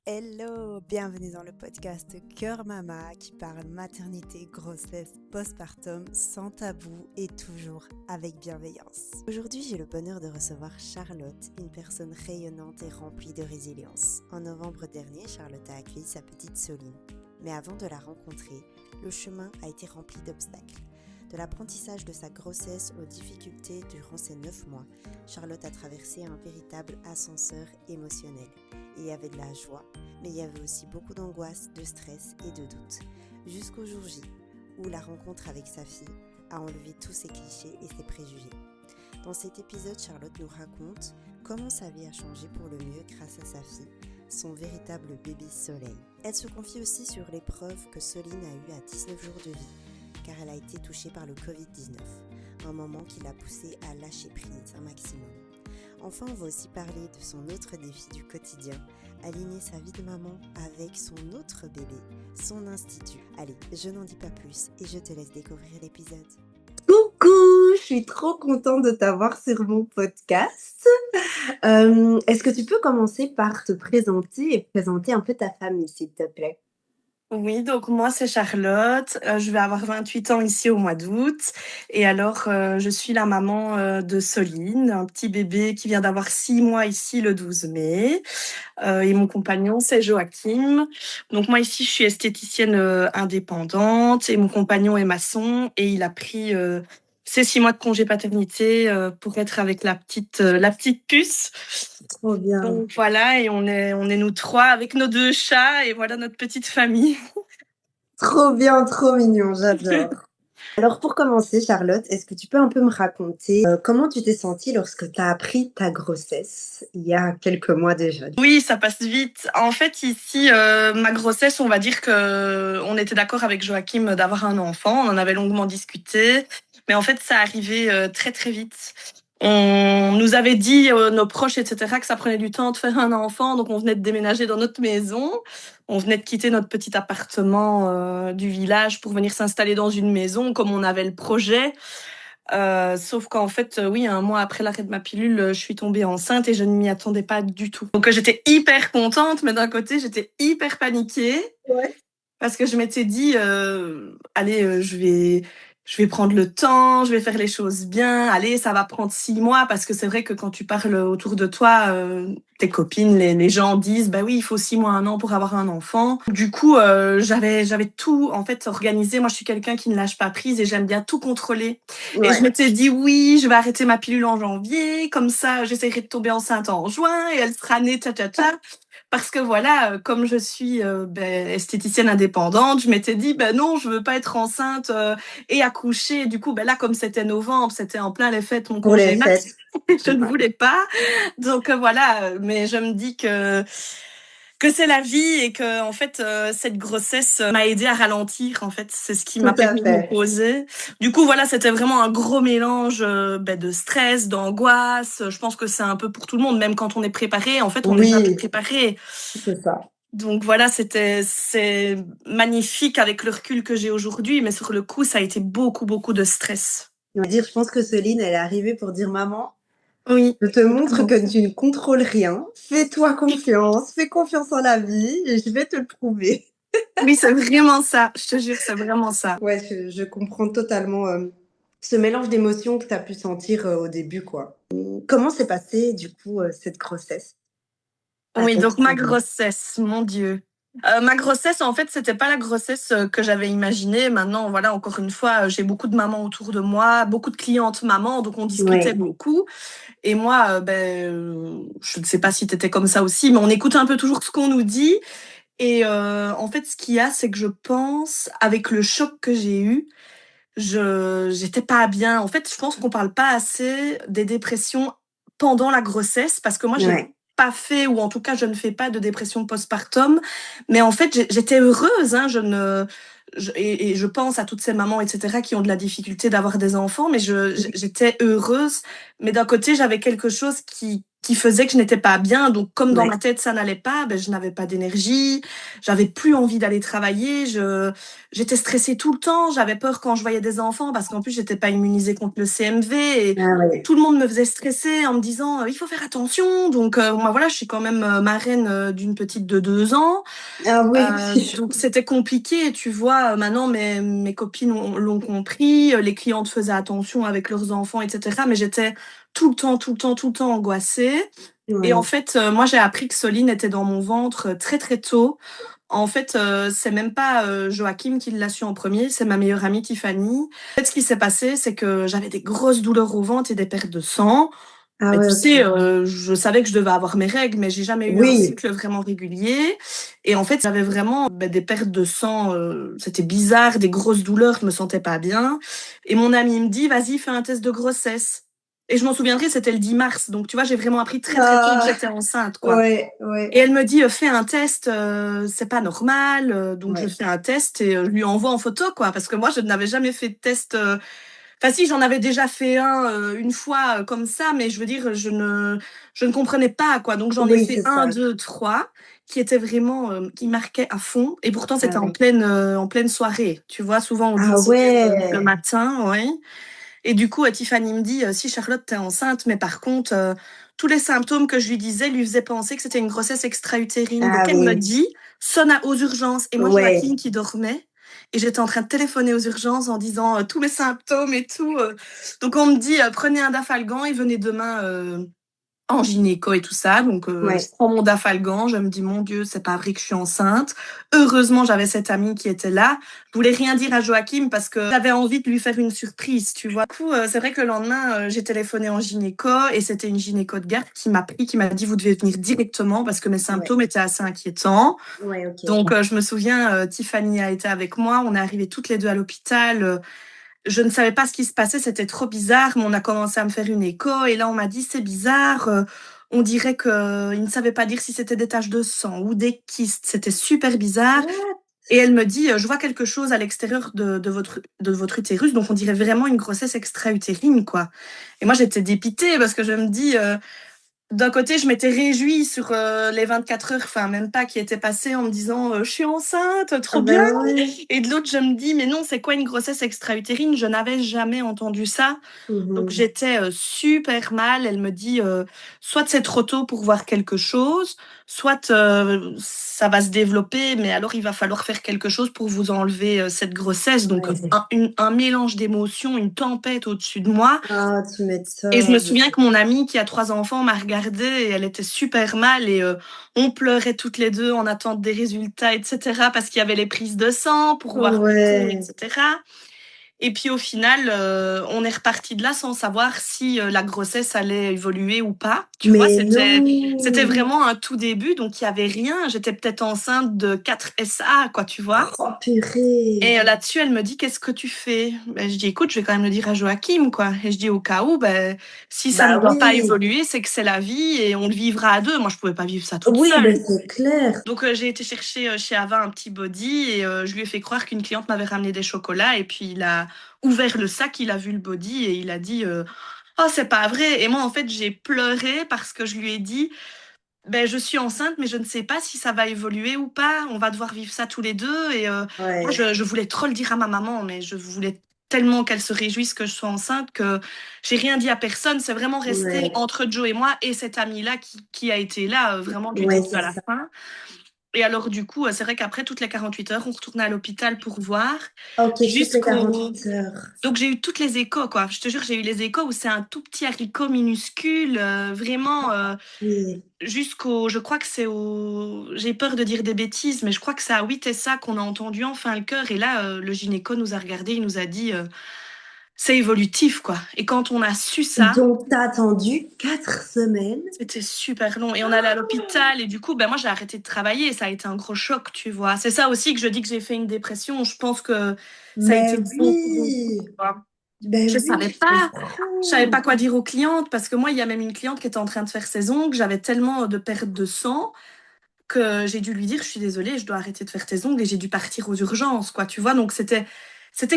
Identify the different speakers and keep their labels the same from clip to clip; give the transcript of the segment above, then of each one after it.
Speaker 1: Hello, bienvenue dans le podcast Cœur Mama qui parle maternité, grossesse, postpartum sans tabou et toujours avec bienveillance. Aujourd'hui, j'ai le bonheur de recevoir Charlotte, une personne rayonnante et remplie de résilience. En novembre dernier, Charlotte a accueilli sa petite Soline. Mais avant de la rencontrer, le chemin a été rempli d'obstacles. De l'apprentissage de sa grossesse aux difficultés durant ces 9 mois, Charlotte a traversé un véritable ascenseur émotionnel. Il y avait de la joie, mais il y avait aussi beaucoup d'angoisse, de stress et de doute. Jusqu'au jour J, où la rencontre avec sa fille a enlevé tous ses clichés et ses préjugés. Dans cet épisode, Charlotte nous raconte comment sa vie a changé pour le mieux grâce à sa fille, son véritable bébé soleil. Elle se confie aussi sur l'épreuve que Soline a eue à 19 jours de vie, car elle a été touchée par le Covid-19, un moment qui l'a poussée à lâcher prise un maximum. Enfin, on va aussi parler de son autre défi du quotidien, aligner sa vie de maman avec son autre bébé, son institut. Allez, je n'en dis pas plus et je te laisse découvrir l'épisode. Coucou, je suis trop contente de t'avoir sur mon podcast. Est-ce que tu peux commencer par te présenter et présenter un peu ta famille, s'il te plaît?
Speaker 2: Oui, donc moi c'est Charlotte, je vais avoir 28 ans ici au mois d'août et alors, je suis la maman, de Soline, un petit bébé qui vient d'avoir 6 mois ici le 12 mai, et mon compagnon c'est Joachim. Donc moi ici je suis esthéticienne, indépendante et mon compagnon est maçon et il a pris, ses 6 mois de congé paternité, pour être avec la petite puce.
Speaker 1: Trop bien.
Speaker 2: Donc voilà et on est nous 3 avec nos 2 chats et voilà notre petite famille.
Speaker 1: Trop bien, trop mignon, j'adore. Alors pour commencer, Charlotte, est-ce que tu peux un peu me raconter comment tu t'es sentie lorsque tu as appris ta grossesse il y a quelques mois déjà?
Speaker 2: Oui, ça passe vite. En fait, ici, ma grossesse, on va dire que on était d'accord avec Joachim d'avoir un enfant. On en avait longuement discuté, mais en fait, ça arrivait très très vite. On nous avait dit, nos proches, etc., que ça prenait du temps de faire un enfant, donc on venait de déménager dans notre maison. On venait de quitter notre petit appartement du village pour venir s'installer dans une maison, comme on avait le projet. Sauf qu'en fait, oui, un mois après l'arrêt de ma pilule, je suis tombée enceinte et je ne m'y attendais pas du tout. Donc, j'étais hyper contente, mais d'un côté, j'étais hyper paniquée
Speaker 1: Ouais.
Speaker 2: parce que je m'étais dit, allez, je vais prendre le temps, je vais faire les choses bien. Allez, ça va prendre 6 mois parce que c'est vrai que quand tu parles autour de toi, tes copines, les gens disent, bah oui, il faut 6 mois, 1 an pour avoir un enfant. Du coup, j'avais tout en fait organisé. Moi, je suis quelqu'un qui ne lâche pas prise et j'aime bien tout contrôler. Et je m'étais dit, oui, je vais arrêter ma pilule en janvier, comme ça, j'essaierai de tomber enceinte en juin et elle sera née, tcha tcha tcha. Parce que voilà, comme je suis esthéticienne indépendante, je m'étais dit, ben non, je veux pas être enceinte et accoucher. Du coup, ben là, comme c'était novembre, c'était en plein les fêtes, mon
Speaker 1: Pour les
Speaker 2: congé
Speaker 1: fêtes.
Speaker 2: max, je ne voulais pas. Donc voilà, mais je me dis que c'est la vie et que en fait cette grossesse m'a aidé à ralentir. En fait, c'est ce qui m'a
Speaker 1: Tout à
Speaker 2: permis de me
Speaker 1: fait.
Speaker 2: poser. Du coup, voilà, c'était vraiment un gros mélange de stress, d'angoisse. Je pense que c'est un peu pour tout le monde, même quand on est préparé. En fait, on n'est jamais
Speaker 1: Oui,
Speaker 2: préparé.
Speaker 1: c'est ça.
Speaker 2: Donc voilà, c'est magnifique avec le recul que j'ai aujourd'hui, mais sur le coup, ça a été beaucoup, beaucoup de stress.
Speaker 1: On va dire, je pense que Soline, elle est arrivée pour dire: «Maman,
Speaker 2: Oui.
Speaker 1: je te montre que tu ne contrôles rien. Fais-toi confiance, fais confiance en la vie et je vais te le prouver».
Speaker 2: Oui, c'est vraiment ça. Je te jure, c'est vraiment ça.
Speaker 1: Ouais, je comprends totalement, ce mélange d'émotions que tu as pu sentir, au début, quoi. Comment s'est passée, du coup, cette grossesse
Speaker 2: Oui,
Speaker 1: avec
Speaker 2: donc ma
Speaker 1: Soline?
Speaker 2: grossesse, mon Dieu. Ma grossesse, en fait, c'était pas la grossesse que j'avais imaginée. Maintenant, voilà, encore une fois, j'ai beaucoup de mamans autour de moi, beaucoup de clientes mamans, donc on discutait
Speaker 1: Ouais.
Speaker 2: beaucoup. Et moi, je ne sais pas si tu étais comme ça aussi, mais on écoute un peu toujours ce qu'on nous dit. Et en fait, ce qu'il y a, c'est que je pense, avec le choc que j'ai eu, j'étais pas bien. En fait, je pense qu'on parle pas assez des dépressions pendant la grossesse parce que moi, j'ai
Speaker 1: Ouais.
Speaker 2: pas fait ou en tout cas, je ne fais pas de dépression postpartum. Mais en fait, j'étais heureuse, hein, et je pense à toutes ces mamans, etc., qui ont de la difficulté d'avoir des enfants, mais j'étais heureuse. Mais d'un côté, j'avais quelque chose qui faisait que je n'étais pas bien. Donc, comme dans
Speaker 1: Ouais.
Speaker 2: ma tête, ça n'allait pas, ben, je n'avais pas d'énergie, j'avais plus envie d'aller travailler, j'étais stressée tout le temps, j'avais peur quand je voyais des enfants parce qu'en plus, j'étais pas immunisée contre le CMV et
Speaker 1: Ah ouais.
Speaker 2: tout le monde me faisait stresser en me disant il faut faire attention. Donc, moi, voilà, je suis quand même marraine d'une petite de 2 ans.
Speaker 1: Ah oui.
Speaker 2: Donc c'était compliqué, tu vois. Maintenant, mes copines l'ont compris, les clientes faisaient attention avec leurs enfants, etc. Mais j'étais tout le temps, tout le temps, tout le temps angoissée. Et en
Speaker 1: Ouais.
Speaker 2: fait, moi, j'ai appris que Soline était dans mon ventre très, très tôt. En fait, c'est même pas Joachim qui l'a su en premier, c'est ma meilleure amie Tiffany. En fait, ce qui s'est passé, c'est que j'avais des grosses douleurs au ventre et des pertes de sang.
Speaker 1: Ah
Speaker 2: Mais
Speaker 1: ouais,
Speaker 2: tu sais,
Speaker 1: ok.
Speaker 2: je savais que je devais avoir mes règles, mais j'ai jamais eu un
Speaker 1: Oui.
Speaker 2: cycle vraiment régulier. Et en fait, j'avais vraiment des pertes de sang, c'était bizarre, des grosses douleurs, je me sentais pas bien. Et mon ami me dit, vas-y, fais un test de grossesse. Et je m'en souviendrai, c'était le 10 mars. Donc, tu vois, j'ai vraiment appris très, très tôt que
Speaker 1: Ah,
Speaker 2: j'étais enceinte, quoi.
Speaker 1: ouais,
Speaker 2: Et
Speaker 1: ouais,
Speaker 2: elle me dit, fais un test, c'est pas normal. Donc, je
Speaker 1: ouais.
Speaker 2: fais un test et je lui envoie en photo, quoi. Parce que moi, je n'avais jamais fait de test. Enfin, si, j'en avais déjà fait un une fois comme ça, mais je veux dire, je ne comprenais pas, quoi. Donc, j'en ai
Speaker 1: Oui,
Speaker 2: fait
Speaker 1: c'est
Speaker 2: un,
Speaker 1: ça.
Speaker 2: deux, trois, qui étaient vraiment, qui marquaient à fond. Et pourtant,
Speaker 1: Ah
Speaker 2: c'était
Speaker 1: ouais.
Speaker 2: en pleine soirée. Tu vois, souvent, on
Speaker 1: Ah
Speaker 2: dit le
Speaker 1: ouais.
Speaker 2: matin, oui. Et du coup, Tiffany me dit, si Charlotte, t'es enceinte, mais par contre, tous les symptômes que je lui disais lui faisaient penser que c'était une grossesse extra-utérine. Donc,
Speaker 1: Ah
Speaker 2: elle me
Speaker 1: oui.
Speaker 2: dit, sonne aux urgences. Et moi, Joaquin
Speaker 1: Ouais.
Speaker 2: qui dormait. Et j'étais en train de téléphoner aux urgences en disant tous mes symptômes et tout. Donc, on me dit, prenez un dafalgan et venez demain en gynéco et tout ça. Donc, je
Speaker 1: Ouais.
Speaker 2: prends mon dafalgan, je me dis, mon Dieu, c'est pas vrai que je suis enceinte. Heureusement, j'avais cette amie qui était là. Je voulais rien dire à Joachim parce que j'avais envie de lui faire une surprise, tu vois. Du coup, c'est vrai que le lendemain, j'ai téléphoné en gynéco et c'était une gynéco de garde qui m'a pris, qui m'a dit, vous devez venir directement parce que mes
Speaker 1: Ouais.
Speaker 2: symptômes étaient assez inquiétants.
Speaker 1: Ouais, ok.
Speaker 2: Donc, je me souviens, Tiffany a été avec moi. On est arrivés toutes les deux à l'hôpital. Je ne savais pas ce qui se passait, c'était trop bizarre, mais on a commencé à me faire une écho et là on m'a dit c'est bizarre, on dirait qu'ils ne savaient pas dire si c'était des taches de sang ou des kystes, c'était super bizarre.
Speaker 1: What?
Speaker 2: Et elle me dit, je vois quelque chose à l'extérieur de votre utérus, donc on dirait vraiment une grossesse extra-utérine, quoi. Et moi j'étais dépitée parce que je me dis, d'un côté, je m'étais réjouie sur les 24 heures, enfin même pas, qui étaient passées en me disant je suis enceinte,
Speaker 1: Ah
Speaker 2: trop bien.
Speaker 1: ben ouais.
Speaker 2: Et de l'autre, je me dis mais non, c'est quoi une grossesse extra-utérine? Je n'avais jamais entendu ça. Donc
Speaker 1: Mhm.
Speaker 2: j'étais super mal. Elle me dit soit c'est trop tôt pour voir quelque chose, soit ça va se développer, mais alors il va falloir faire quelque chose pour vous enlever cette grossesse. Donc
Speaker 1: Ouais.
Speaker 2: un mélange d'émotions, une tempête au-dessus de moi.
Speaker 1: Ah, tu
Speaker 2: Et je me
Speaker 1: m'étonnes.
Speaker 2: souviens que mon amie qui a 3 enfants m'a regardée et elle était super mal et on pleurait toutes les deux en attente des résultats, etc. Parce qu'il y avait les prises de sang pour voir plus tôt,
Speaker 1: Ouais.
Speaker 2: etc. Et puis au final, on est reparti de là sans savoir si la grossesse allait évoluer ou pas. Tu vois,
Speaker 1: Mais
Speaker 2: c'était
Speaker 1: non.
Speaker 2: vraiment un tout début, donc il y avait rien. J'étais peut-être enceinte de 4 SA, quoi, tu vois.
Speaker 1: Oh, purée.
Speaker 2: Et là-dessus, elle me dit, qu'est-ce que tu fais? Ben, je dis, écoute, je vais quand même le dire à Joachim, quoi. Et je dis, au cas où, ben, si ça ne
Speaker 1: Bah
Speaker 2: doit pas
Speaker 1: oui.
Speaker 2: évoluer, c'est que c'est la vie et on le vivra à deux. Moi, je pouvais pas vivre ça toute
Speaker 1: Oui, ben
Speaker 2: seule.
Speaker 1: c'est clair.
Speaker 2: Donc, j'ai été chercher chez Ava un petit body et je lui ai fait croire qu'une cliente m'avait ramené des chocolats. Et puis, il a ouvert le sac, il a vu le body et il a dit, oh, c'est pas vrai. Et moi, en fait, j'ai pleuré parce que je lui ai dit, ben, je suis enceinte, mais je ne sais pas si ça va évoluer ou pas. On va devoir vivre ça tous les deux. Et moi,
Speaker 1: Ouais.
Speaker 2: je voulais trop le dire à ma maman, mais je voulais tellement qu'elle se réjouisse que je sois enceinte que j'ai rien dit à personne. C'est vraiment resté
Speaker 1: Ouais.
Speaker 2: entre Joe et moi et cette amie-là qui a été là vraiment du
Speaker 1: Ouais,
Speaker 2: début
Speaker 1: c'est
Speaker 2: à la
Speaker 1: ça.
Speaker 2: fin. Et alors, du coup, c'est vrai qu'après, toutes les 48 heures, on retournait à l'hôpital pour voir
Speaker 1: Ok, toutes les
Speaker 2: jusqu'au...
Speaker 1: 48 heures.
Speaker 2: Donc, j'ai eu toutes les échos, quoi. Je te jure, j'ai eu les échos où c'est un tout petit haricot minuscule, vraiment...
Speaker 1: Oui.
Speaker 2: jusqu'au, je crois que c'est au, j'ai peur de dire des bêtises, mais je crois que c'est à 8 et ça qu'on a entendu enfin le cœur. Et là, le gynéco nous a regardé, il nous a dit, c'est évolutif, quoi. Et quand on a su ça,
Speaker 1: Donc, t'as attendu 4 semaines.
Speaker 2: c'était super long. Et on allait à l'hôpital, et du coup, ben moi, j'ai arrêté de travailler. Et ça a été un gros choc, tu vois. C'est ça aussi que je dis que j'ai fait une dépression. Je pense que ça a
Speaker 1: Mais
Speaker 2: été beaucoup, beaucoup,
Speaker 1: oui.
Speaker 2: tu vois.
Speaker 1: Ben
Speaker 2: Je
Speaker 1: oui,
Speaker 2: savais
Speaker 1: je
Speaker 2: pas. Je savais
Speaker 1: comprends.
Speaker 2: pas quoi dire aux clientes parce que moi, il y a même une cliente qui était en train de faire ses ongles. J'avais tellement de perte de sang que j'ai dû lui dire, je suis désolée, je dois arrêter de faire tes ongles et j'ai dû partir aux urgences, quoi, tu vois. Donc c'était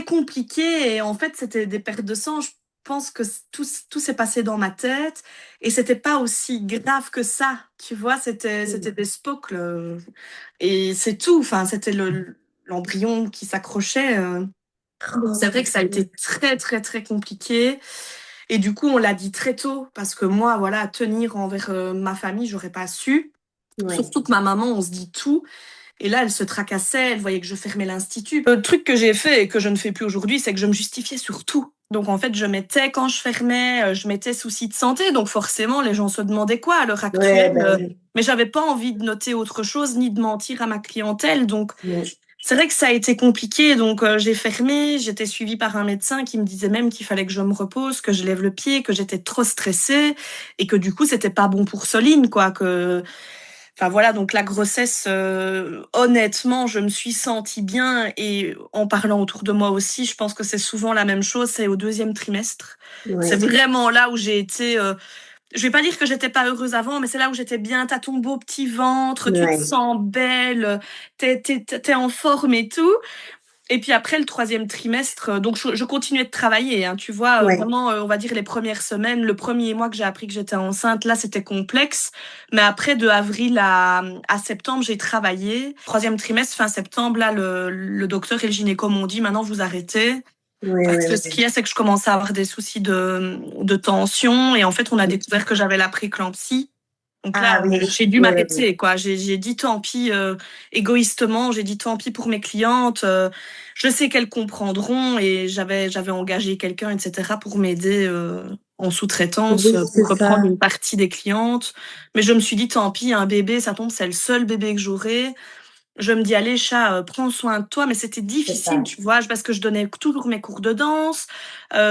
Speaker 2: compliqué et en fait, c'était des pertes de sang. pense que tout s'est passé dans ma tête et c'était pas aussi grave que ça. Tu vois, c'était des spocles et c'est tout. Enfin, c'était l'embryon qui s'accrochait. C'est vrai que ça a été très, très, très compliqué. Et du coup, on l'a dit très tôt parce que moi, voilà, tenir envers ma famille, j'aurais pas su.
Speaker 1: Ouais.
Speaker 2: Surtout que ma maman, on se dit tout. Et là, elle se tracassait, elle voyait que je fermais l'institut. Le truc que j'ai fait et que je ne fais plus aujourd'hui, c'est que je me justifiais sur tout. Donc en fait, je mettais quand je fermais, je mettais soucis de santé. Donc forcément, les gens se demandaient quoi à l'heure
Speaker 1: Ouais,
Speaker 2: actuelle.
Speaker 1: bah oui.
Speaker 2: Mais j'avais pas envie de noter autre chose ni de mentir à ma clientèle. Donc
Speaker 1: Ouais.
Speaker 2: c'est vrai que ça a été compliqué. Donc j'ai fermé. J'étais suivie par un médecin qui me disait même qu'il fallait que je me repose, que je lève le pied, que j'étais trop stressée et que du coup c'était pas bon pour Soline, quoi. Que Enfin voilà, donc la grossesse, honnêtement, je me suis sentie bien et en parlant autour de moi aussi, je pense que c'est souvent la même chose, c'est au deuxième trimestre. C'est
Speaker 1: Ouais.
Speaker 2: vraiment là où j'ai été, je vais pas dire que j'étais pas heureuse avant, mais c'est là où j'étais bien, t'as ton beau petit ventre, tu te
Speaker 1: Ouais.
Speaker 2: sens belle, t'es en forme et tout. Et puis après, le troisième trimestre, donc je continuais de travailler, hein, tu vois,
Speaker 1: Ouais.
Speaker 2: vraiment, on va dire les premières semaines, le premier mois que j'ai appris que j'étais enceinte, là, c'était complexe. Mais après, de avril à septembre, j'ai travaillé. Troisième trimestre, fin septembre, là, le docteur et le gynéco m'ont dit, maintenant, vous arrêtez.
Speaker 1: Ouais,
Speaker 2: Parce
Speaker 1: ouais,
Speaker 2: que ce
Speaker 1: ouais.
Speaker 2: qu'il y a, c'est que je commençais à avoir des soucis de tension. Et en fait, on a découvert que j'avais la préclampsie. Donc
Speaker 1: Ah
Speaker 2: là,
Speaker 1: oui.
Speaker 2: j'ai dû
Speaker 1: Ouais, ouais, ouais.
Speaker 2: m'arrêter, quoi. J'ai dit tant pis, égoïstement, j'ai dit tant pis pour mes clientes. Je sais qu'elles comprendront et j'avais engagé quelqu'un, etc., pour m'aider en sous-traitance,
Speaker 1: Oui, c'est
Speaker 2: pour reprendre
Speaker 1: ça.
Speaker 2: une partie des clientes. Mais je me suis dit tant pis, un bébé, ça tombe, c'est le seul bébé que j'aurai. Je me dis, allez, chat, prends soin de toi, mais c'était
Speaker 1: C'est
Speaker 2: difficile,
Speaker 1: ça.
Speaker 2: tu vois, parce que je donnais toujours mes cours de danse.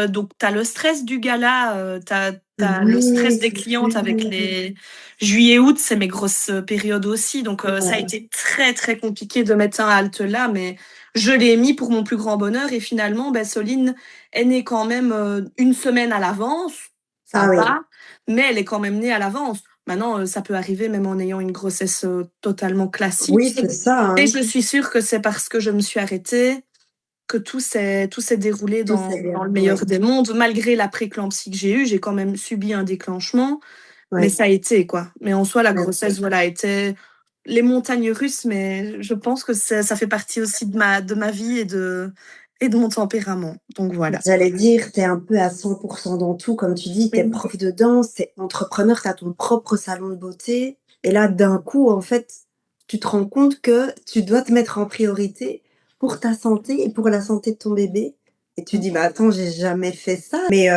Speaker 2: Donc, t'as le stress du gala, t'as le stress
Speaker 1: Oui,
Speaker 2: des
Speaker 1: c'est
Speaker 2: clientes
Speaker 1: clair.
Speaker 2: avec les juillet-août, c'est mes grosses périodes aussi. Donc, ça a
Speaker 1: Ouais.
Speaker 2: été très, très compliqué de mettre un halte là, mais je l'ai mis pour mon plus grand bonheur. Et finalement, ben, Soline est née quand même une semaine à l'avance.
Speaker 1: Ah
Speaker 2: Ça
Speaker 1: oui.
Speaker 2: va, mais elle est quand même née à l'avance. Maintenant, ça peut arriver même en ayant une grossesse totalement
Speaker 1: Oui,
Speaker 2: classique.
Speaker 1: c'est ça,
Speaker 2: Et
Speaker 1: hein.
Speaker 2: je suis sûre que c'est parce que je me suis arrêtée que tout s'est déroulé
Speaker 1: Tout c'est
Speaker 2: dans
Speaker 1: bien.
Speaker 2: le
Speaker 1: Ouais.
Speaker 2: meilleur des mondes. Malgré la préclampsie que j'ai eue, j'ai quand même subi un déclenchement, mais
Speaker 1: Ouais.
Speaker 2: ça a été, quoi. Mais en soi, la
Speaker 1: Ouais.
Speaker 2: grossesse, voilà, était les montagnes russes, mais je pense que ça fait partie aussi de ma vie et de mon tempérament. Donc voilà.
Speaker 1: J'allais dire, tu es un peu à 100% dans tout, comme tu dis, tu es
Speaker 2: Oui,
Speaker 1: prof de danse, tu es entrepreneur, tu as ton propre salon de beauté. Et là, d'un coup, en fait, tu te rends compte que tu dois te mettre en priorité pour ta santé et pour la santé de ton bébé. Et tu dis, bah attends, j'ai jamais fait ça. Mais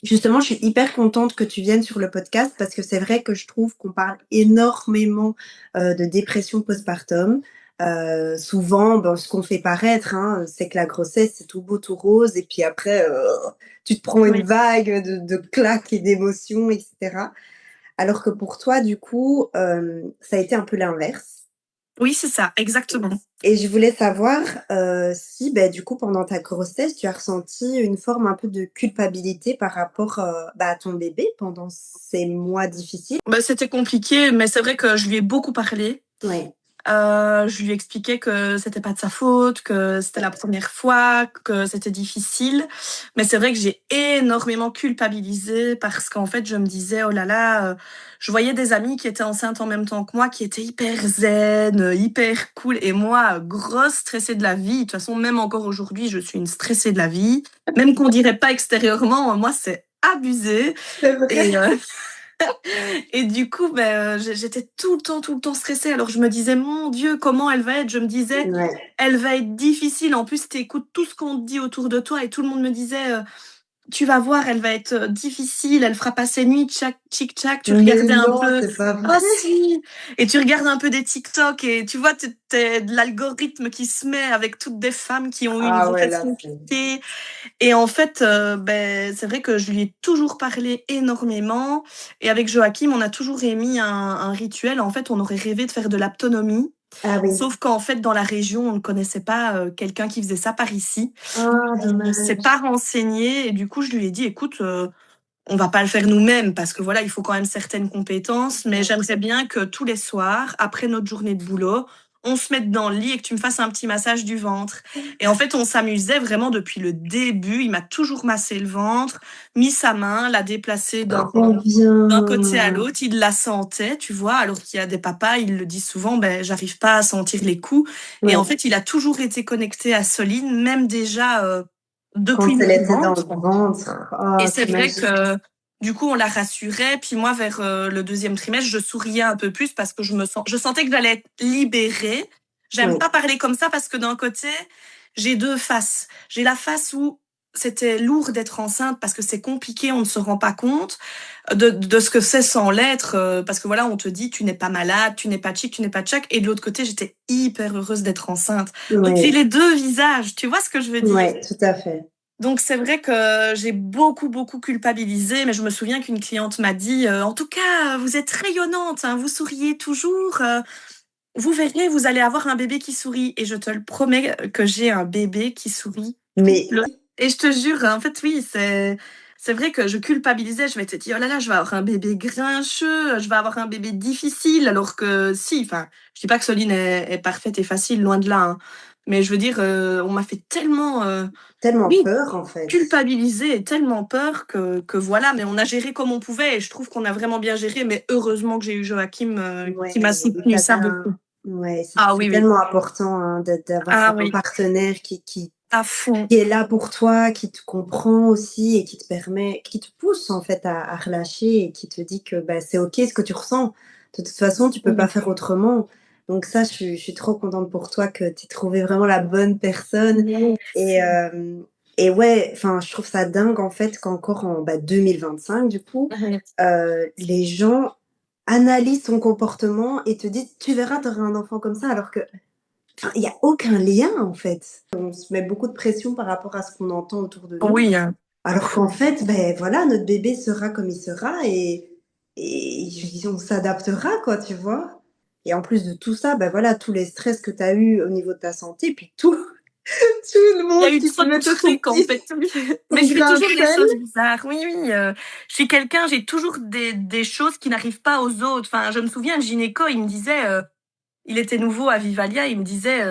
Speaker 1: justement, je suis hyper contente que tu viennes sur le podcast parce que c'est vrai que je trouve qu'on parle énormément de dépression postpartum. Souvent, ben, ce qu'on fait paraître, hein, c'est que la grossesse, c'est tout beau, tout rose, et puis après, tu te prends une
Speaker 2: oui.
Speaker 1: vague de claques et d'émotions, etc. Alors que pour toi, du coup, ça a été un peu l'inverse.
Speaker 2: Oui, c'est ça, exactement.
Speaker 1: Et je voulais savoir si, ben, du coup, pendant ta grossesse, tu as ressenti une forme un peu de culpabilité par rapport bah, à ton bébé pendant ces mois difficiles.
Speaker 2: Bah, c'était compliqué, mais c'est vrai que je lui ai beaucoup parlé.
Speaker 1: Ouais.
Speaker 2: Je lui expliquais que c'était pas de sa faute, que c'était la première fois, que c'était difficile. Mais c'est vrai que j'ai énormément culpabilisé parce qu'en fait, je me disais, oh là là, je voyais des amis qui étaient enceintes en même temps que moi, qui étaient hyper zen, hyper cool. Et moi, grosse stressée de la vie. De toute façon, même encore aujourd'hui, je suis une stressée de la vie. Même qu'on dirait pas extérieurement, moi, c'est abusé.
Speaker 1: C'est vrai.
Speaker 2: Et, et du coup, ben, j'étais tout le temps stressée. Alors je me disais, mon Dieu, comment elle va être? Je me disais,
Speaker 1: Ouais.
Speaker 2: elle va être difficile. En plus, tu écoutes tout ce qu'on te dit autour de toi et tout le monde me disait, tu vas voir, elle va être difficile, elle fera pas ses nuits, tchac, tchic, tchac. Tu
Speaker 1: Mais
Speaker 2: regardais un
Speaker 1: non,
Speaker 2: peu,
Speaker 1: c'est pas
Speaker 2: oh
Speaker 1: vrai.
Speaker 2: si, et tu regardes un peu des TikTok et tu vois, t'es de l'algorithme qui se met avec toutes des femmes qui ont eu une
Speaker 1: Ah ouais,
Speaker 2: grossesse
Speaker 1: là, c'est...
Speaker 2: compliquée. Et en fait, ben, c'est vrai que je lui ai toujours parlé énormément. Et avec Joachim, on a toujours émis un rituel. En fait, on aurait rêvé de faire de l'aptonomie.
Speaker 1: Ah oui.
Speaker 2: Sauf qu'en fait, dans la région, on ne connaissait pas quelqu'un qui faisait ça par ici.
Speaker 1: Ah,
Speaker 2: On ne s'est
Speaker 1: dommage.
Speaker 2: pas renseigné. Et du coup, je lui ai dit, écoute, on va pas le faire nous-mêmes parce que voilà, il faut quand même certaines compétences. Mais j'aimerais bien que tous les soirs, après notre journée de boulot, on se mette dans le lit et que tu me fasses un petit massage du ventre. Et en fait, on s'amusait vraiment depuis le début. Il m'a toujours massé le ventre, mis sa main, l'a déplacé d'un côté à
Speaker 1: Bien.
Speaker 2: l'autre. Il la sentait, tu vois, alors qu'il y a des papas, ils le disent souvent, ben, j'arrive pas à sentir les coups. Et en
Speaker 1: Ouais.
Speaker 2: fait, il a toujours été connecté à Soline, même déjà
Speaker 1: Quand
Speaker 2: depuis
Speaker 1: elle
Speaker 2: mon
Speaker 1: était dans le
Speaker 2: ventre.
Speaker 1: ventre.
Speaker 2: Et
Speaker 1: Oh,
Speaker 2: c'est vrai
Speaker 1: t'imagines?
Speaker 2: que du coup, on la rassurait. Puis moi, vers le deuxième trimestre, je souriais un peu plus parce que je sentais que j'allais être libérée. J'aime
Speaker 1: Oui.
Speaker 2: pas parler comme ça parce que d'un côté, j'ai deux faces. J'ai la face où c'était lourd d'être enceinte parce que c'est compliqué, on ne se rend pas compte de ce que c'est sans l'être. Parce que voilà, on te dit, tu n'es pas malade, tu n'es pas chic, tu n'es pas tchac. Et de l'autre côté, j'étais hyper heureuse d'être enceinte. Donc j'ai
Speaker 1: Oui.
Speaker 2: les deux visages, tu vois ce que je veux dire?
Speaker 1: Ouais, tout à fait.
Speaker 2: Donc c'est vrai que j'ai beaucoup, beaucoup culpabilisé, mais je me souviens qu'une cliente m'a dit, en tout cas, vous êtes rayonnante, hein, vous souriez toujours, vous verrez, vous allez avoir un bébé qui sourit. Et je te le promets que j'ai un bébé qui sourit tout
Speaker 1: Mais
Speaker 2: le Et je te jure, en fait, oui, c'est vrai que je culpabilisais. Je m'étais dit, oh là là, je vais avoir un bébé grincheux, je vais avoir un bébé difficile, alors que si, enfin, je dis pas que Soline est parfaite et facile, loin de là, hein. Mais je veux dire, on m'a fait tellement,
Speaker 1: tellement
Speaker 2: oui,
Speaker 1: peur, en fait.
Speaker 2: culpabiliser et tellement peur que voilà, mais on a géré comme on pouvait et je trouve qu'on a vraiment bien géré, mais heureusement que j'ai eu Joachim qui m'a
Speaker 1: Ouais,
Speaker 2: soutenu
Speaker 1: tu
Speaker 2: ça
Speaker 1: un
Speaker 2: beaucoup.
Speaker 1: ouais,
Speaker 2: Ah
Speaker 1: c'est
Speaker 2: oui, oui.
Speaker 1: tellement important, hein, d'avoir
Speaker 2: Ah
Speaker 1: un
Speaker 2: oui,
Speaker 1: partenaire qui
Speaker 2: à fond.
Speaker 1: est là pour toi, qui te comprend aussi et qui te pousse, en fait, à relâcher et qui te dit que, bah, c'est OK ce que tu ressens. De toute façon, tu peux pas
Speaker 2: Oui.
Speaker 1: faire autrement. Donc ça, je suis trop contente pour toi que tu aies trouvé vraiment la bonne personne et
Speaker 2: Merci.
Speaker 1: hem et ouais, enfin, je trouve ça dingue, en fait, qu'encore en, bah, 2025, du coup,
Speaker 2: Mhm.
Speaker 1: les gens analysent ton comportement et te disent: «Tu verras, tu auras un enfant comme ça», alors que, enfin, il y a aucun lien, en fait. On se met beaucoup de pression par rapport à ce qu'on entend autour de nous,
Speaker 2: Oui,
Speaker 1: alors qu'en fait, ben voilà, notre bébé sera comme il sera et on s'adaptera, quoi, tu vois? Et en plus de tout ça, ben voilà, tous les stress que tu as eu au niveau de ta santé, puis tout tout le
Speaker 2: il y a
Speaker 1: monde
Speaker 2: eu
Speaker 1: qui
Speaker 2: trop
Speaker 1: te
Speaker 2: de
Speaker 1: met
Speaker 2: trucs en fait. Mais
Speaker 1: ton
Speaker 2: je fais
Speaker 1: grain de
Speaker 2: toujours des
Speaker 1: sel.
Speaker 2: choses bizarres. Oui, oui. Je suis quelqu'un, j'ai toujours des choses qui n'arrivent pas aux autres. Enfin, je me souviens, le gynéco, il me disait, il était nouveau à Vivalia, il me disait,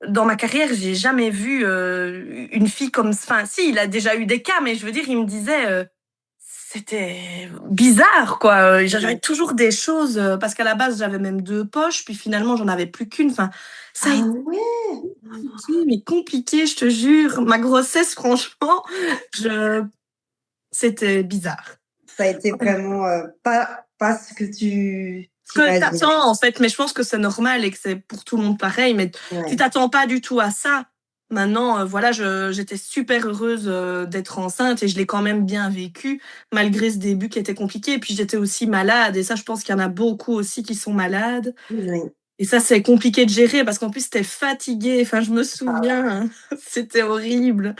Speaker 2: dans ma carrière, j'ai jamais vu une fille comme, enfin, si, il a déjà eu des cas, mais je veux dire, il me disait, c'était bizarre, quoi. J'avais
Speaker 1: Ouais.
Speaker 2: toujours des choses, parce qu'à la base, j'avais même deux poches, puis finalement, j'en avais plus qu'une. Enfin, ça a
Speaker 1: Ah
Speaker 2: été
Speaker 1: ouais!
Speaker 2: compliqué, mais compliqué, je te jure. Ma grossesse, franchement, je, c'était bizarre.
Speaker 1: Ça a été vraiment, pas ce que tu
Speaker 2: Ce que
Speaker 1: t'imaginais.
Speaker 2: t'attends, en fait, mais je pense que c'est normal et que c'est pour tout le monde pareil, mais tu
Speaker 1: Ouais,
Speaker 2: t'attends pas du tout à ça. Maintenant, voilà, j'étais super heureuse d'être enceinte et je l'ai quand même bien vécu, malgré ce début qui était compliqué. Et puis j'étais aussi malade, et ça, je pense qu'il y en a beaucoup aussi qui sont malades.
Speaker 1: oui.
Speaker 2: Et ça, c'est compliqué de gérer parce qu'en plus, t'es fatiguée. Enfin, je me souviens, hein, c'était horrible,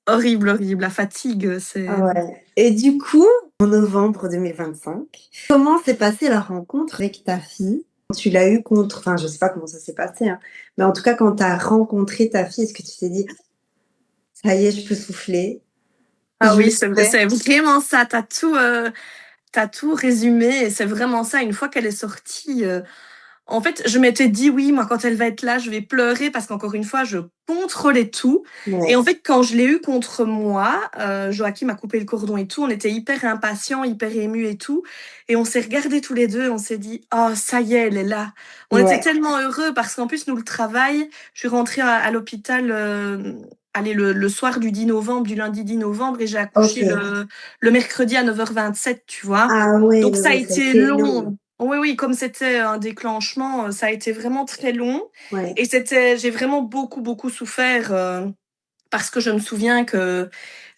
Speaker 2: horrible, horrible. La fatigue, c'est.
Speaker 1: Ouais et du coup, en novembre 2025, comment s'est passée la rencontre avec ta fille? Tu l'as eue contre enfin, je sais pas comment ça s'est passé, hein, mais en tout cas, quand tu as rencontré ta fille, est-ce que tu t'es dit: «Ça y est, je peux souffler,
Speaker 2: Ah
Speaker 1: je
Speaker 2: oui,
Speaker 1: le
Speaker 2: c'est
Speaker 1: fais»?
Speaker 2: c'est vraiment ça. T'as tout résumé et c'est vraiment ça. Une fois qu'elle est sortie, en fait, je m'étais dit: «Oui, moi, quand elle va être là, je vais pleurer» parce qu'encore une fois, je contrôlais tout. Et en
Speaker 1: Ouais,
Speaker 2: fait, quand je l'ai eu contre moi, Joachim a coupé le cordon et tout, on était hyper impatients, hyper émus et tout, et on s'est regardés tous les 2 et on s'est dit: «Oh, ça y est, elle est là». On était
Speaker 1: ouais,
Speaker 2: tellement heureux parce qu'en plus, nous, le travail, je suis rentrée à l'hôpital, allez, le soir du 10 novembre, du lundi 10 novembre, et j'ai accouché
Speaker 1: OK.
Speaker 2: le mercredi à 9h27, tu vois?
Speaker 1: Ah ouais,
Speaker 2: Donc
Speaker 1: ouais,
Speaker 2: ça a
Speaker 1: ouais, ça a
Speaker 2: été
Speaker 1: été long.
Speaker 2: long. Oui, oui, comme c'était un déclenchement, ça a été vraiment très long,
Speaker 1: Ouais.
Speaker 2: et j'ai vraiment beaucoup, beaucoup souffert, parce que je me souviens que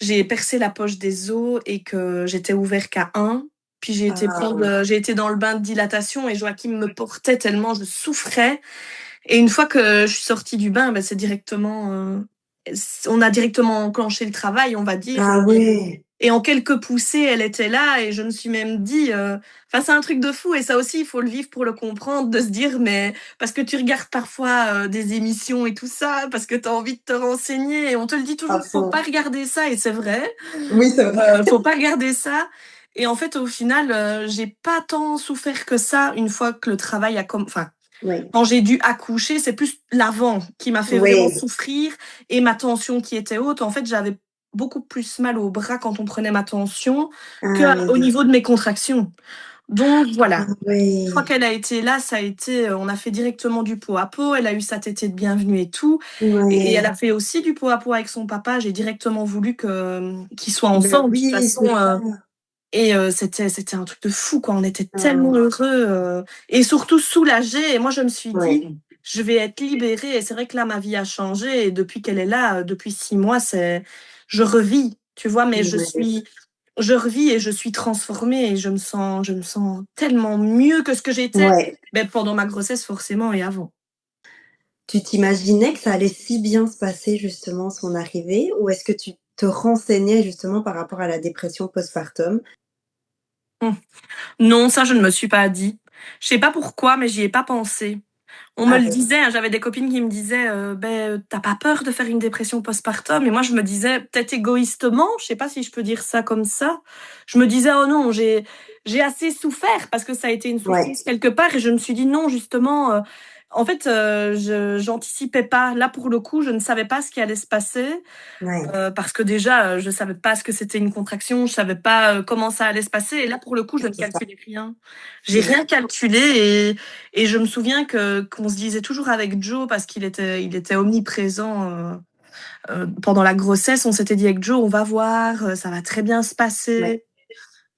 Speaker 2: j'ai percé la poche des os et que j'étais ouvert qu'à un. Puis
Speaker 1: Ah,
Speaker 2: j'ai été dans le bain de dilatation et Joachim me portait tellement je souffrais. Et une fois que je suis sortie du bain, bah, c'est directement, on a directement enclenché le travail, on va dire.
Speaker 1: ah ouais,
Speaker 2: Et en quelques poussées, elle était là et je me suis même dit, enfin, c'est un truc de fou, et ça aussi, il faut le vivre pour le comprendre, de se dire, mais parce que tu regardes parfois des émissions et tout ça, parce que tu as envie de te renseigner, et on te le dit
Speaker 1: à
Speaker 2: toujours, faut pas
Speaker 1: fond.
Speaker 2: regarder ça, et c'est vrai,
Speaker 1: Oui, c'est vrai.
Speaker 2: faut pas regarder ça. Et en fait, au final, j'ai pas tant souffert que ça une fois que le travail a enfin,
Speaker 1: Oui.
Speaker 2: Quand j'ai dû accoucher, c'est plus l'avant qui m'a fait vraiment
Speaker 1: Oui.
Speaker 2: souffrir et ma tension qui était haute. En fait, j'avais beaucoup plus mal au bras quand on prenait ma tension
Speaker 1: Ah
Speaker 2: qu'au
Speaker 1: oui.
Speaker 2: niveau de mes contractions. Donc
Speaker 1: Ah
Speaker 2: voilà. Une fois
Speaker 1: oui.
Speaker 2: qu'elle a été là, ça a été, on a fait directement du pot à pot. Elle a eu sa tétée de bienvenue et tout. Et elle
Speaker 1: Ouais.
Speaker 2: a fait aussi du pot à pot avec son papa. J'ai directement voulu qu'ils soient
Speaker 1: Ben
Speaker 2: ensemble. De toute
Speaker 1: oui,
Speaker 2: façon,
Speaker 1: c'est ça.
Speaker 2: et c'était un truc de fou, quoi. On était tellement
Speaker 1: Ah,
Speaker 2: heureux et surtout soulagés. Et moi, je me suis dit,
Speaker 1: ouais.
Speaker 2: je vais être libérée. Et c'est vrai que là, ma vie a changé. Et depuis qu'elle est là, depuis 6 mois, je revis, tu vois. Mais
Speaker 1: Ouais.
Speaker 2: je revis et je suis transformée et je me sens tellement mieux que ce que j'étais
Speaker 1: Ouais.
Speaker 2: ben, pendant ma grossesse, forcément, et avant.
Speaker 1: Tu t'imaginais que ça allait si bien se passer justement son arrivée? Ou est-ce que tu te renseignais justement par rapport à la dépression postpartum?
Speaker 2: Hum. Non, ça, je ne me suis pas dit. Je sais pas pourquoi, mais j'y ai pas pensé. On me
Speaker 1: Ah
Speaker 2: le
Speaker 1: oui.
Speaker 2: disait, hein, j'avais des copines qui me disaient, ben, t'as pas peur de faire une dépression postpartum? Et moi, je me disais, peut-être égoïstement, je sais pas si je peux dire ça comme ça. Je me disais, oh non, j'ai assez souffert parce que ça a été une
Speaker 1: Ouais.
Speaker 2: souffrance quelque part. Et je me suis dit, non, justement, en fait, j'anticipais pas. Là, pour le coup, je ne savais pas ce qui allait se passer.
Speaker 1: Ouais.
Speaker 2: Parce que déjà, je savais pas ce que c'était une contraction, je savais pas comment ça allait se passer. Et là, pour le coup, je ne
Speaker 1: C'est ça.
Speaker 2: calculais rien. J'ai rien calculé et je me souviens qu'on se disait toujours avec Joe parce qu'il était omniprésent pendant la grossesse. On s'était dit avec Joe, on va voir, ça va très bien se
Speaker 1: Ouais.
Speaker 2: passer.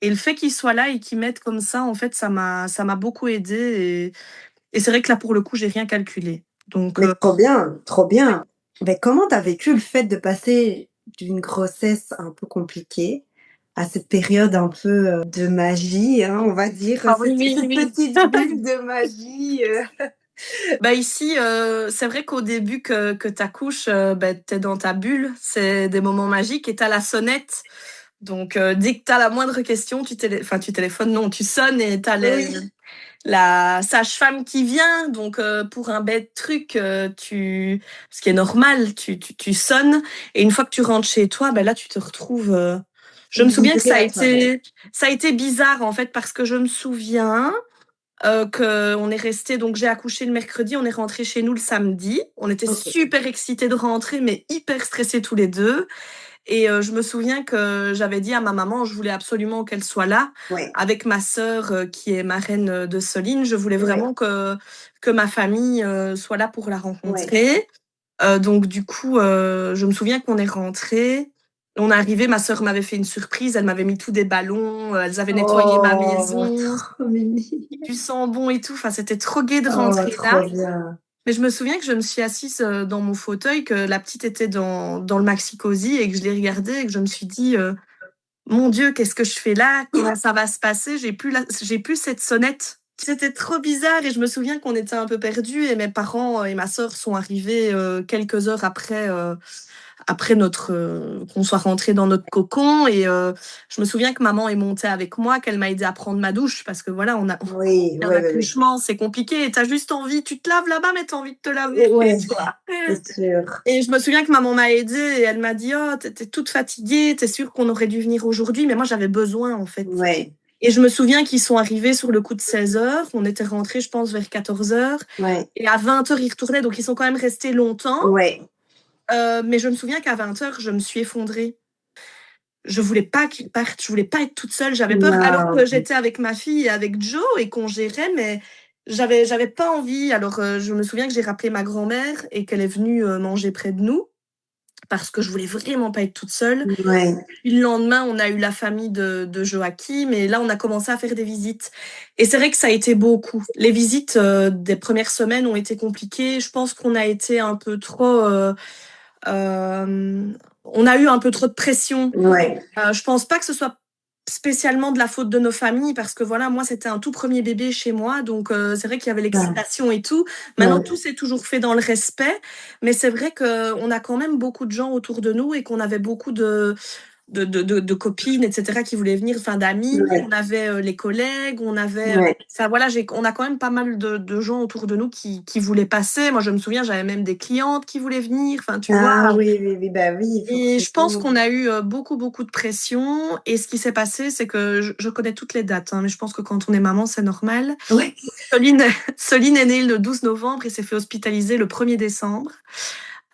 Speaker 2: Et le fait qu'il soit là et qu'il m'aide comme ça, en fait, ça m'a beaucoup aidé. Et c'est vrai que là, pour le coup, j'ai rien calculé. Donc,
Speaker 1: Mais trop bien, trop
Speaker 2: ouais.
Speaker 1: bien. Mais comment tu as vécu le fait de passer d'une grossesse un peu compliquée à cette période un peu, de magie, hein, on va dire,
Speaker 2: Ah oui,
Speaker 1: cette
Speaker 2: oui,
Speaker 1: cette
Speaker 2: oui.
Speaker 1: petite bulle de magie?
Speaker 2: Bah ici, c'est vrai qu'au début que tu accouches, bah, tu dans ta bulle, c'est des moments magiques et tu la sonnette. Donc dès que tu la moindre question, tu téléphones, non, tu sonnes et tu
Speaker 1: Oui.
Speaker 2: la sage-femme qui vient. Donc pour un bête truc, ce qui est normal, tu sonnes et une fois que tu rentres chez toi, bah là tu te retrouves, je me souviens que
Speaker 1: Livrée à toi-même.
Speaker 2: ça a été bizarre en fait parce que je me souviens qu'on est resté, donc j'ai accouché le mercredi, on est rentré chez nous le samedi. On était
Speaker 1: OK.
Speaker 2: super excités de rentrer, mais hyper stressés tous les deux. Et je me souviens que j'avais dit à ma maman, je voulais absolument qu'elle soit là,
Speaker 1: Ouais,
Speaker 2: avec ma sœur qui est marraine de Soline. Je voulais
Speaker 1: ouais,
Speaker 2: vraiment que ma famille soit là pour la
Speaker 1: ouais.
Speaker 2: rencontrer. Donc du coup, je me souviens qu'on est rentrés. On est arrivé, ma sœur m'avait fait une surprise, elle m'avait mis tous des ballons, elles avaient nettoyé ma
Speaker 1: Oh,
Speaker 2: maison
Speaker 1: trop mignon.
Speaker 2: du sang et tout. Enfin, c'était trop gai de
Speaker 1: Oh,
Speaker 2: rentrer là.
Speaker 1: trop bien.
Speaker 2: Mais je me souviens que je me suis assise dans mon fauteuil, que la petite était dans le maxi-cosy et que je l'ai regardée et que je me suis dit, mon Dieu, qu'est-ce que je fais là? Comment ça va se passer? J'ai plus cette sonnette. C'était trop bizarre et je me souviens qu'on était un peu perdus et mes parents et ma sœur sont arrivés quelques heures après qu'on soit rentré dans notre cocon et je me souviens que maman est montée avec moi, qu'elle m'a aidé à prendre ma douche parce que voilà,
Speaker 1: Oui,
Speaker 2: un
Speaker 1: oui, oui, oui.
Speaker 2: accouchement, c'est compliqué et t'as juste envie, tu te laves là-bas, mais t'as envie de te laver chez
Speaker 1: Ouais,
Speaker 2: toi.
Speaker 1: c'est sûr.
Speaker 2: Et je me souviens que maman m'a aidée et elle m'a dit, oh, t'es toute fatiguée, t'es sûre qu'on aurait dû venir aujourd'hui, mais moi j'avais besoin en fait.
Speaker 1: Ouais,
Speaker 2: Et je me souviens qu'ils sont arrivés sur le coup de 16 heures, on était rentrés je pense vers 14 heures
Speaker 1: ouais,
Speaker 2: et à 20 heures ils retournaient, donc ils sont quand même restés longtemps.
Speaker 1: ouais.
Speaker 2: Mais je me souviens qu'à 20 heures je me suis effondrée. Je voulais pas qu'ils partent, je voulais pas être toute seule, j'avais peur alors que
Speaker 1: Non.
Speaker 2: j'étais avec ma fille et avec Joe et qu'on gérait, mais j'avais pas envie. Alors je me souviens que j'ai rappelé ma grand-mère et qu'elle est venue manger près de nous parce que je voulais vraiment pas être toute seule.
Speaker 1: Ouais,
Speaker 2: Puis le lendemain, on a eu la famille de Joachim et là, on a commencé à faire des visites. Et c'est vrai que ça a été beaucoup. Les visites des premières semaines ont été compliquées. Je pense qu'on a été un peu trop... on a eu un peu trop de pression.
Speaker 1: ouais,
Speaker 2: Je pense pas que ce soit spécialement de la faute de nos familles parce que voilà, moi c'était un tout premier bébé chez moi, donc c'est vrai qu'il y avait
Speaker 1: ouais,
Speaker 2: l'excitation et tout. Maintenant tout
Speaker 1: ouais,
Speaker 2: s'est toujours fait dans le respect, mais c'est vrai qu'on a quand même beaucoup de gens autour de nous et qu'on avait beaucoup de copines, etc., qui voulaient venir, enfin d'amis.
Speaker 1: Ouais.
Speaker 2: On avait les collègues, on avait...
Speaker 1: Ouais.
Speaker 2: Enfin voilà, on a quand même pas mal de gens autour de nous qui voulaient passer. Moi, je me souviens, j'avais même des clientes qui voulaient venir, enfin tu vois.
Speaker 1: Ah oui, oui, oui, bah oui,
Speaker 2: Et je pense
Speaker 1: forcément.
Speaker 2: qu'on a eu beaucoup, beaucoup de pression. Et ce qui s'est passé, c'est que je connais toutes les dates, hein, mais je pense que quand on est maman, c'est normal.
Speaker 1: Ouais.
Speaker 2: Soline est née le 12 novembre et s'est fait hospitaliser le 1er décembre.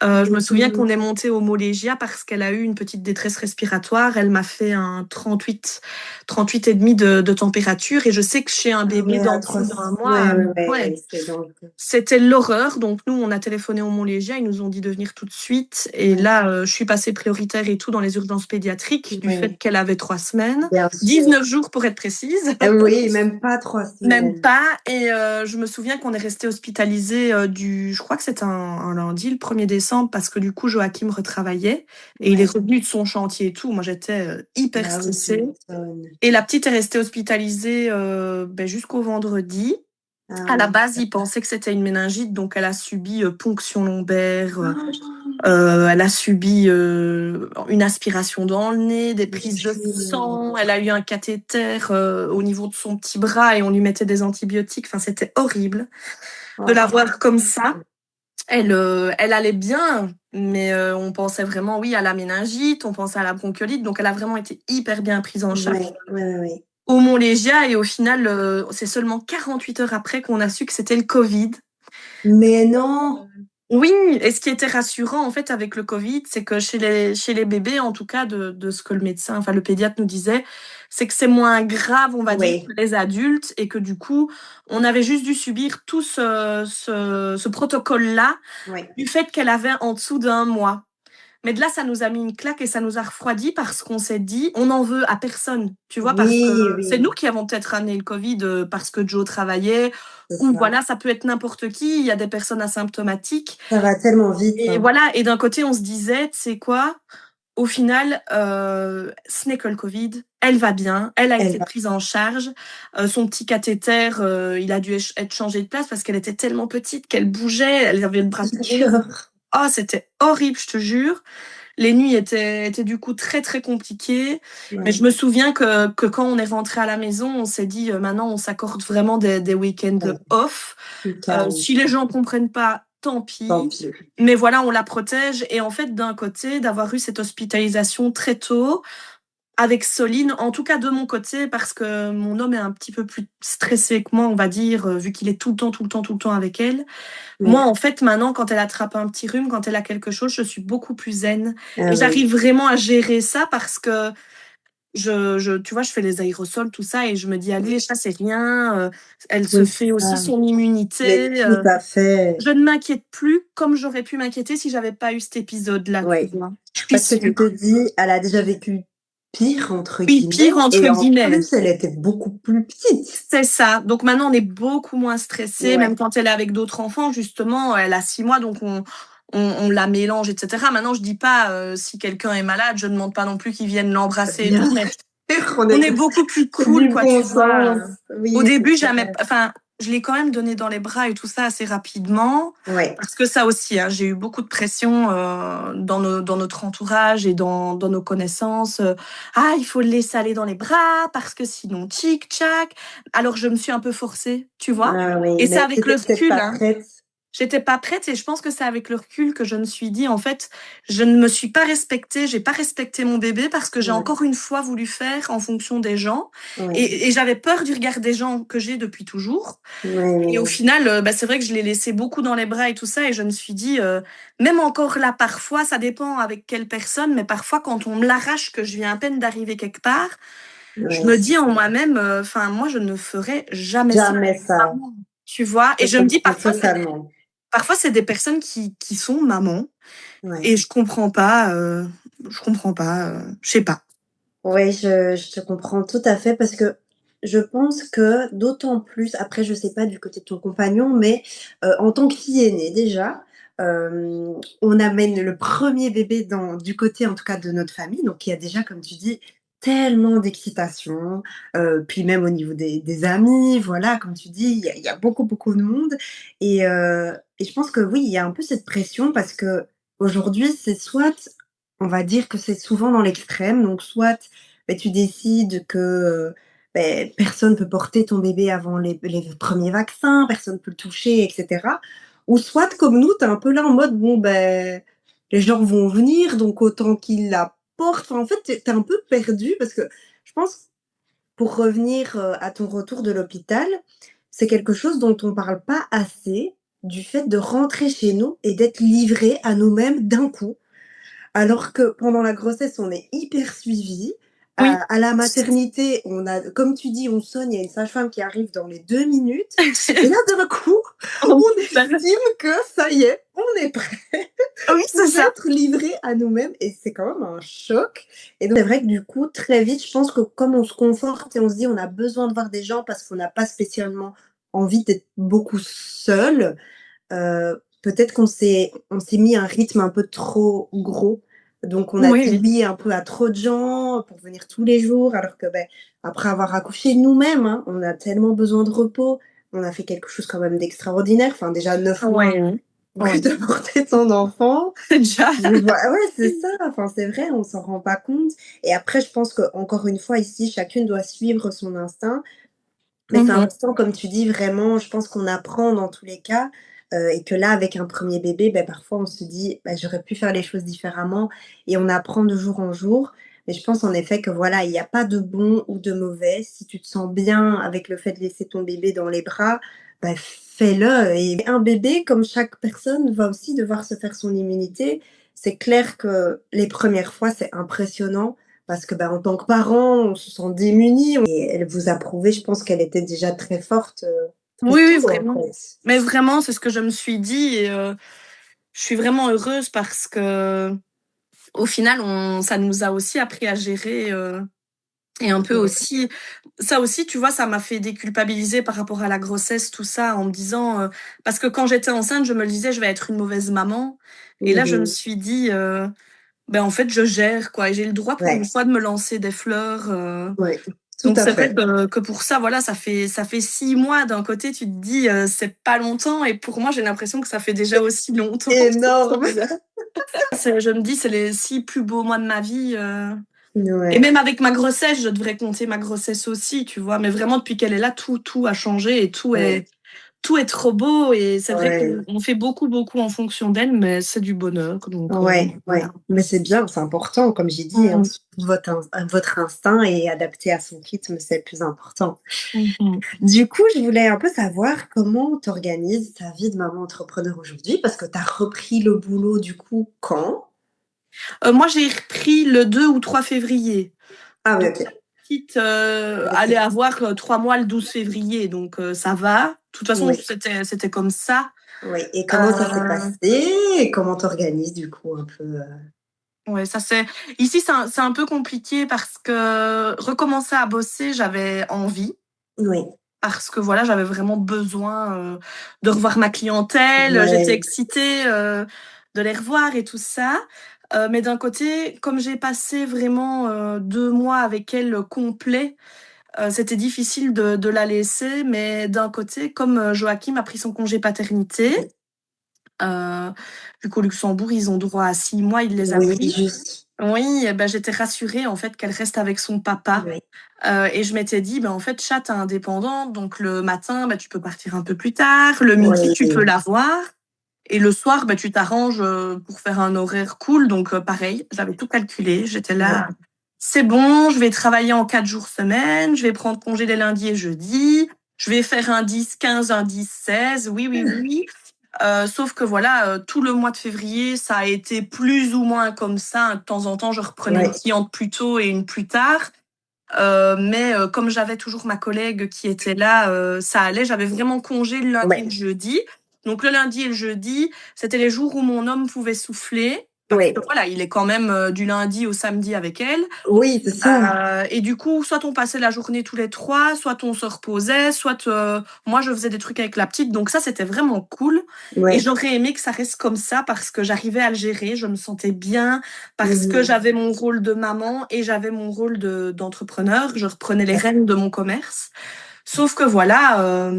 Speaker 2: Je me souviens qu'on est monté au Molégia parce qu'elle a eu une petite détresse respiratoire. Elle m'a fait un 38,5 de température. Et je sais que chez un bébé
Speaker 1: Ouais,
Speaker 2: d'en
Speaker 1: à
Speaker 2: dessous d'un
Speaker 1: 300.
Speaker 2: mois,
Speaker 1: Ouais, c'est donc.
Speaker 2: c'était l'horreur. Donc nous, on a téléphoné au Montlégia, ils nous ont dit de venir tout de suite. Et
Speaker 1: Ouais.
Speaker 2: là, je suis passée prioritaire et tout dans les urgences pédiatriques du fait
Speaker 1: Ouais,
Speaker 2: qu'elle avait 3 semaines.
Speaker 1: bien sûr.
Speaker 2: 19 jours pour être précise.
Speaker 1: Oui, même pas 3
Speaker 2: Même
Speaker 1: semaines.
Speaker 2: pas. Et je me souviens qu'on est resté hospitalisé je crois que c'était un lundi, le 1er décembre, parce que du coup, Joachim retravaillait et il est
Speaker 1: Ouais.
Speaker 2: revenu de son chantier et tout. Moi, j'étais hyper
Speaker 1: Bah oui, tu
Speaker 2: stressée.
Speaker 1: m'étonnes.
Speaker 2: Et la petite est restée hospitalisée jusqu'au vendredi.
Speaker 1: Ah
Speaker 2: À la
Speaker 1: oui.
Speaker 2: base, ils pensaient que c'était une méningite, donc elle a subi ponction lombaire,
Speaker 1: Oh,
Speaker 2: elle a subi une aspiration dans le nez, des prises de
Speaker 1: Jules.
Speaker 2: sang, elle a eu un cathéter au niveau de son petit bras et on lui mettait des antibiotiques. Enfin, c'était horrible de
Speaker 1: Oh,
Speaker 2: la voir comme ça. Elle allait bien, mais on pensait vraiment, oui, à la méningite, on pensait à la bronchiolite, donc elle a vraiment été hyper bien prise en charge
Speaker 1: ouais.
Speaker 2: au Mont-Légia et au final, c'est seulement 48 heures après qu'on a su que c'était le Covid.
Speaker 1: Mais non!
Speaker 2: Oui, et ce qui était rassurant en fait avec le Covid, c'est que chez les bébés, en tout cas de ce que le médecin, enfin le pédiatre nous disait, c'est que c'est moins grave, on va dire,
Speaker 1: Oui.
Speaker 2: que les adultes et que du coup, on avait juste dû subir tout ce protocole-là
Speaker 1: Oui.
Speaker 2: du fait qu'elle avait en dessous d'un mois. Mais de là, ça nous a mis une claque et ça nous a refroidi parce qu'on s'est dit, on n'en veut à personne, tu vois, parce que
Speaker 1: Oui,
Speaker 2: c'est nous
Speaker 1: oui,
Speaker 2: qui avons peut-être ramené le Covid parce que Joe travaillait,
Speaker 1: c'est
Speaker 2: ou
Speaker 1: ça.
Speaker 2: voilà, ça peut être n'importe qui, il y a des personnes asymptomatiques.
Speaker 1: Ça va tellement vite,
Speaker 2: Et
Speaker 1: hein.
Speaker 2: voilà, et d'un côté, on se disait, tu sais quoi, au final, ce n'est que le Covid, elle va bien, elle a
Speaker 1: Elle
Speaker 2: été
Speaker 1: va.
Speaker 2: prise en charge, son petit cathéter, il a dû être changé de place parce qu'elle était tellement petite qu'elle bougeait, elle avait le bras
Speaker 1: C'est
Speaker 2: tout rond.
Speaker 1: dur.
Speaker 2: Oh, c'était horrible, je te jure. Les nuits étaient du coup très très compliquées. Mais je
Speaker 1: Ouais.
Speaker 2: me souviens que quand on est rentré à la maison, on s'est dit maintenant on s'accorde vraiment des week-ends
Speaker 1: Ouais.
Speaker 2: off.
Speaker 1: Tout le temps.
Speaker 2: Si les gens comprennent pas, tant
Speaker 1: Tant
Speaker 2: pis.
Speaker 1: pis.
Speaker 2: Mais voilà, on la protège. Et en fait, d'un côté, d'avoir eu cette hospitalisation très tôt, avec Soline, en tout cas de mon côté, parce que mon homme est un petit peu plus stressé que moi, on va dire, vu qu'il est tout le temps avec elle. Moi,
Speaker 1: Oui.
Speaker 2: en fait, maintenant, quand elle attrape un petit rhume, quand elle a quelque chose, je suis beaucoup plus zen.
Speaker 1: Ah
Speaker 2: Et
Speaker 1: oui.
Speaker 2: j'arrive vraiment à gérer ça parce que tu vois, je fais les aérosols, tout ça, et je me dis, allez, ça, c'est rien. Elle se
Speaker 1: Oui, c'est
Speaker 2: fait aussi
Speaker 1: ça.
Speaker 2: son
Speaker 1: Mais
Speaker 2: immunité.
Speaker 1: tout à fait.
Speaker 2: Je ne m'inquiète plus comme j'aurais pu m'inquiéter si j'avais pas eu cet épisode-là, tu
Speaker 1: Oui.
Speaker 2: vois. Je suis
Speaker 1: Parce que tu te
Speaker 2: sûre.
Speaker 1: dis, elle a déjà vécu «pire» entre
Speaker 2: Oui, pire
Speaker 1: guillemets
Speaker 2: entre
Speaker 1: et en
Speaker 2: guillemets.
Speaker 1: plus, elle était beaucoup plus petite.
Speaker 2: C'est ça. Donc maintenant, on est beaucoup moins stressé,
Speaker 1: Ouais.
Speaker 2: même quand elle est avec d'autres enfants, justement. Elle a 6 mois, donc on la mélange, etc. Maintenant, je dis pas si quelqu'un est malade, je ne demande pas non plus qu'ils viennent l'embrasser et
Speaker 1: Bien
Speaker 2: tout, mais
Speaker 1: sûr,
Speaker 2: on est beaucoup plus
Speaker 1: c'est
Speaker 2: cool,
Speaker 1: du
Speaker 2: quoi,
Speaker 1: bon
Speaker 2: tu vois.
Speaker 1: sens.
Speaker 2: Au
Speaker 1: Oui,
Speaker 2: début,
Speaker 1: c'est
Speaker 2: jamais,
Speaker 1: vrai.
Speaker 2: enfin, je l'ai quand même donné dans les bras et tout ça assez rapidement,
Speaker 1: Ouais.
Speaker 2: parce que ça aussi, hein, j'ai eu beaucoup de pression dans notre entourage et dans nos connaissances. Ah, il faut le laisser aller dans les bras parce que sinon, tchic-tchac. Alors, je me suis un peu forcée, tu vois.
Speaker 1: Ah oui,
Speaker 2: Et c'est
Speaker 1: mais tu
Speaker 2: avec le
Speaker 1: étais peut-être
Speaker 2: recul,
Speaker 1: pas
Speaker 2: hein.
Speaker 1: prête.
Speaker 2: J'étais pas prête et je pense que c'est avec le recul que je me suis dit, en fait, je ne me suis pas respectée, j'ai pas respecté mon bébé parce que j'ai
Speaker 1: Ouais.
Speaker 2: encore une fois voulu faire en fonction des gens
Speaker 1: Ouais.
Speaker 2: et j'avais peur du regard des gens que j'ai depuis toujours. Et au
Speaker 1: Ouais.
Speaker 2: final, c'est vrai que je l'ai laissé beaucoup dans les bras et tout ça et je me suis dit, même encore là, parfois, ça dépend avec quelle personne, mais parfois quand on me l'arrache, que je viens à peine d'arriver quelque part, je
Speaker 1: Ouais,
Speaker 2: me
Speaker 1: c'est
Speaker 2: dis en
Speaker 1: ça.
Speaker 2: moi-même, enfin, moi, je ne ferai jamais ça.
Speaker 1: Jamais ça.
Speaker 2: Tu vois?
Speaker 1: Je
Speaker 2: Et je me dis
Speaker 1: comprends totalement.
Speaker 2: parfois, c'est des personnes qui sont mamans
Speaker 1: Ouais.
Speaker 2: et je comprends pas, je sais pas.
Speaker 1: Ouais, je te comprends tout à fait parce que je pense que d'autant plus après je sais pas du côté de ton compagnon, mais en tant que fille aînée déjà, on amène le premier bébé du côté en tout cas de notre famille, donc il y a déjà comme tu dis tellement d'excitation, puis même au niveau des amis, voilà, comme tu dis, il y a beaucoup, beaucoup de monde et je pense que oui, il y a un peu cette pression parce qu'aujourd'hui, c'est soit on va dire que c'est souvent dans l'extrême. Donc soit, tu décides que, personne peut porter ton bébé avant les premiers vaccins, personne peut le toucher et cetera. Ou soit comme nous, tu es un peu là en mode: «Bon, les gens vont venir, donc autant qu'ils la portent». Enfin, en fait, tu es un peu perdu parce que je pense, pour revenir, à ton retour de l'hôpital, c'est quelque chose dont on parle pas assez, du fait de rentrer chez nous et d'être livrés à nous-mêmes d'un coup. Alors que pendant la grossesse, on est hyper suivi.
Speaker 2: Oui.
Speaker 1: À la maternité, on a comme tu dis, on sonne, il y a une sage-femme qui arrive dans les 2 minutes et là, d'un coup,
Speaker 2: Oh,
Speaker 1: on
Speaker 2: ben,
Speaker 1: estime que ça y est, on est prêt
Speaker 2: oui, c'est
Speaker 1: pour
Speaker 2: ça.
Speaker 1: être livré à nous-mêmes et c'est quand même un choc. Et donc c'est vrai que du coup, très vite, je pense que comme on se conforte et on se dit: «On a besoin de voir des gens parce qu'on n'a pas spécialement envie d'être beaucoup seul», peut-être qu'on s'est mis un rythme un peu trop gros. Donc on a dit
Speaker 2: Oui,
Speaker 1: oui un peu à trop de gens pour venir tous les jours alors que, après avoir accouché nous-mêmes, hein, on a tellement besoin de repos. On a fait quelque chose quand même d'extraordinaire. Enfin déjà 9 mois
Speaker 2: ouais,
Speaker 1: que
Speaker 2: ouais.
Speaker 1: de porter ton enfant.
Speaker 2: C'est déjà
Speaker 1: Je vois ouais, c'est ça, enfin c'est vrai, on s'en rend pas compte et après je pense qu'encore une fois ici, chacune doit suivre son instinct. Mais c'est
Speaker 2: mmh
Speaker 1: important, comme tu dis, vraiment, je pense qu'on apprend dans tous les cas, et que là, avec un premier bébé, parfois on se dit: «J'aurais pu faire les choses différemment» et on apprend de jour en jour. Mais je pense en effet que voilà, il y a pas de bon ou de mauvais. Si tu te sens bien avec le fait de laisser ton bébé dans les bras, fais-le et un bébé, comme chaque personne, va aussi devoir se faire son immunité. C'est clair que les premières fois, c'est impressionnant parce que, en tant que parent, on se sent démuni et elle vous a prouvé, je pense qu'elle était déjà très forte,
Speaker 2: Oui,
Speaker 1: très
Speaker 2: oui,
Speaker 1: tôt, en
Speaker 2: vraiment.
Speaker 1: fait.
Speaker 2: Mais vraiment, c'est ce que je me suis dit et je suis vraiment heureuse parce que au final, on ça nous a aussi appris à gérer, et un peu
Speaker 1: Ouais,
Speaker 2: aussi ça aussi, tu vois, ça m'a fait déculpabiliser par rapport à la grossesse, tout ça, en me disant, parce que quand j'étais enceinte, je me le disais: «Je vais être une mauvaise maman» et là, je me
Speaker 1: mmh
Speaker 2: suis dit, en fait, je gère, quoi et j'ai le droit pour une
Speaker 1: ouais,
Speaker 2: fois de me lancer des fleurs,
Speaker 1: ouais, tout
Speaker 2: donc
Speaker 1: à
Speaker 2: c'est vrai
Speaker 1: fait.
Speaker 2: que pour ça, voilà, ça fait 6 mois. D'un côté, tu te dis, c'est pas longtemps et pour moi, j'ai l'impression que ça fait déjà aussi longtemps. C'est trop
Speaker 1: Énorme!
Speaker 2: bizarre. Je me dis: «C'est les 6 plus beaux mois de ma vie», et
Speaker 1: Ouais,
Speaker 2: même avec ma grossesse, je devrais compter ma grossesse aussi, tu vois? Mais vraiment depuis qu'elle est là, tout a changé et
Speaker 1: ouais,
Speaker 2: tout est trop beau et c'est vrai
Speaker 1: ouais.
Speaker 2: qu'on fait beaucoup, beaucoup en fonction d'elle, mais c'est du bonheur donc
Speaker 1: Ouais, ouais,
Speaker 2: voilà.
Speaker 1: mais c'est bien, c'est important, comme j'ai dit, hein,
Speaker 2: Mmh.
Speaker 1: suivre votre instinct et adapter à son rythme, c'est le plus important.
Speaker 2: Mmh mh.
Speaker 1: Du coup, je voulais un peu savoir comment tu organises ta vie de maman entrepreneur aujourd'hui? Parce que tu as repris le boulot, du coup, quand?
Speaker 2: Moi, j'ai repris le 2 ou 3 février.
Speaker 1: Ah oui,
Speaker 2: Donc
Speaker 1: OK.
Speaker 2: la petite, allait
Speaker 1: OK.
Speaker 2: avoir, 3 mois le 12 février, donc ça va. De toute façon,
Speaker 1: Oui,
Speaker 2: c'était comme ça.
Speaker 1: oui et comment ça s'est
Speaker 2: Heu,
Speaker 1: passé? Et comment tu organises, du coup, un peu,
Speaker 2: ouais, ça c'est ici, c'est un peu compliqué parce que recommencer à bosser, j'avais envie,
Speaker 1: Oui,
Speaker 2: parce que voilà, j'avais vraiment besoin, de revoir ma clientèle, j'étais
Speaker 1: ouais,
Speaker 2: excitée, de les revoir et tout ça. Mais d'un côté, comme j'ai passé vraiment, 2 mois avec elle, complets. C'était difficile de la laisser, mais d'un côté, comme, Joachim a pris son congé paternité,
Speaker 1: oui,
Speaker 2: heu, vu qu'au Luxembourg, ils ont droit à 6 mois, il les a
Speaker 1: oui,
Speaker 2: pris.
Speaker 1: juste.
Speaker 2: Oui et j'étais rassurée, en fait, qu'elle reste avec son papa,
Speaker 1: Oui,
Speaker 2: et je m'étais dit: «En fait, chat, tu indépendante, donc le matin, tu peux partir un peu plus tard, le midi, tu peux
Speaker 1: oui,
Speaker 2: la voir et le soir, tu t'arranges, pour faire un horaire cool». Donc pareil, j'avais tout calculé, j'étais
Speaker 1: oui,
Speaker 2: là: «C'est bon, je vais travailler en 4 jours semaine, je vais prendre congé les lundis et jeudis, je vais faire un 10-15, un 10-16, oui, oui, oui». Sauf que voilà, tout le mois de février, ça a été plus ou moins comme ça. De temps en temps, je reprenais une
Speaker 1: ouais,
Speaker 2: cliente plus tôt et une plus tard. Mais comme j'avais toujours ma collègue qui était là, ça allait. J'avais vraiment congé le lundi et
Speaker 1: ouais,
Speaker 2: le jeudi. Donc le lundi et le jeudi, c'était les jours où mon homme pouvait souffler parce
Speaker 1: ouais.
Speaker 2: que voilà, il est quand même, du lundi au samedi avec elle.
Speaker 1: Oui, c'est ça.
Speaker 2: Et du coup, soit on passait la journée tous les 3, soit on se reposait, soit, moi je faisais des trucs avec la petite, donc ça c'était vraiment cool et
Speaker 1: Ouais.
Speaker 2: j'aurais aimé que ça reste comme ça parce que j'arrivais à le gérer, je me sentais bien, parce que
Speaker 1: Mmh.
Speaker 2: j'avais mon rôle de maman et j'avais mon rôle d'entrepreneur, je reprenais les
Speaker 1: Ouais,
Speaker 2: rênes de mon commerce. Sauf que voilà,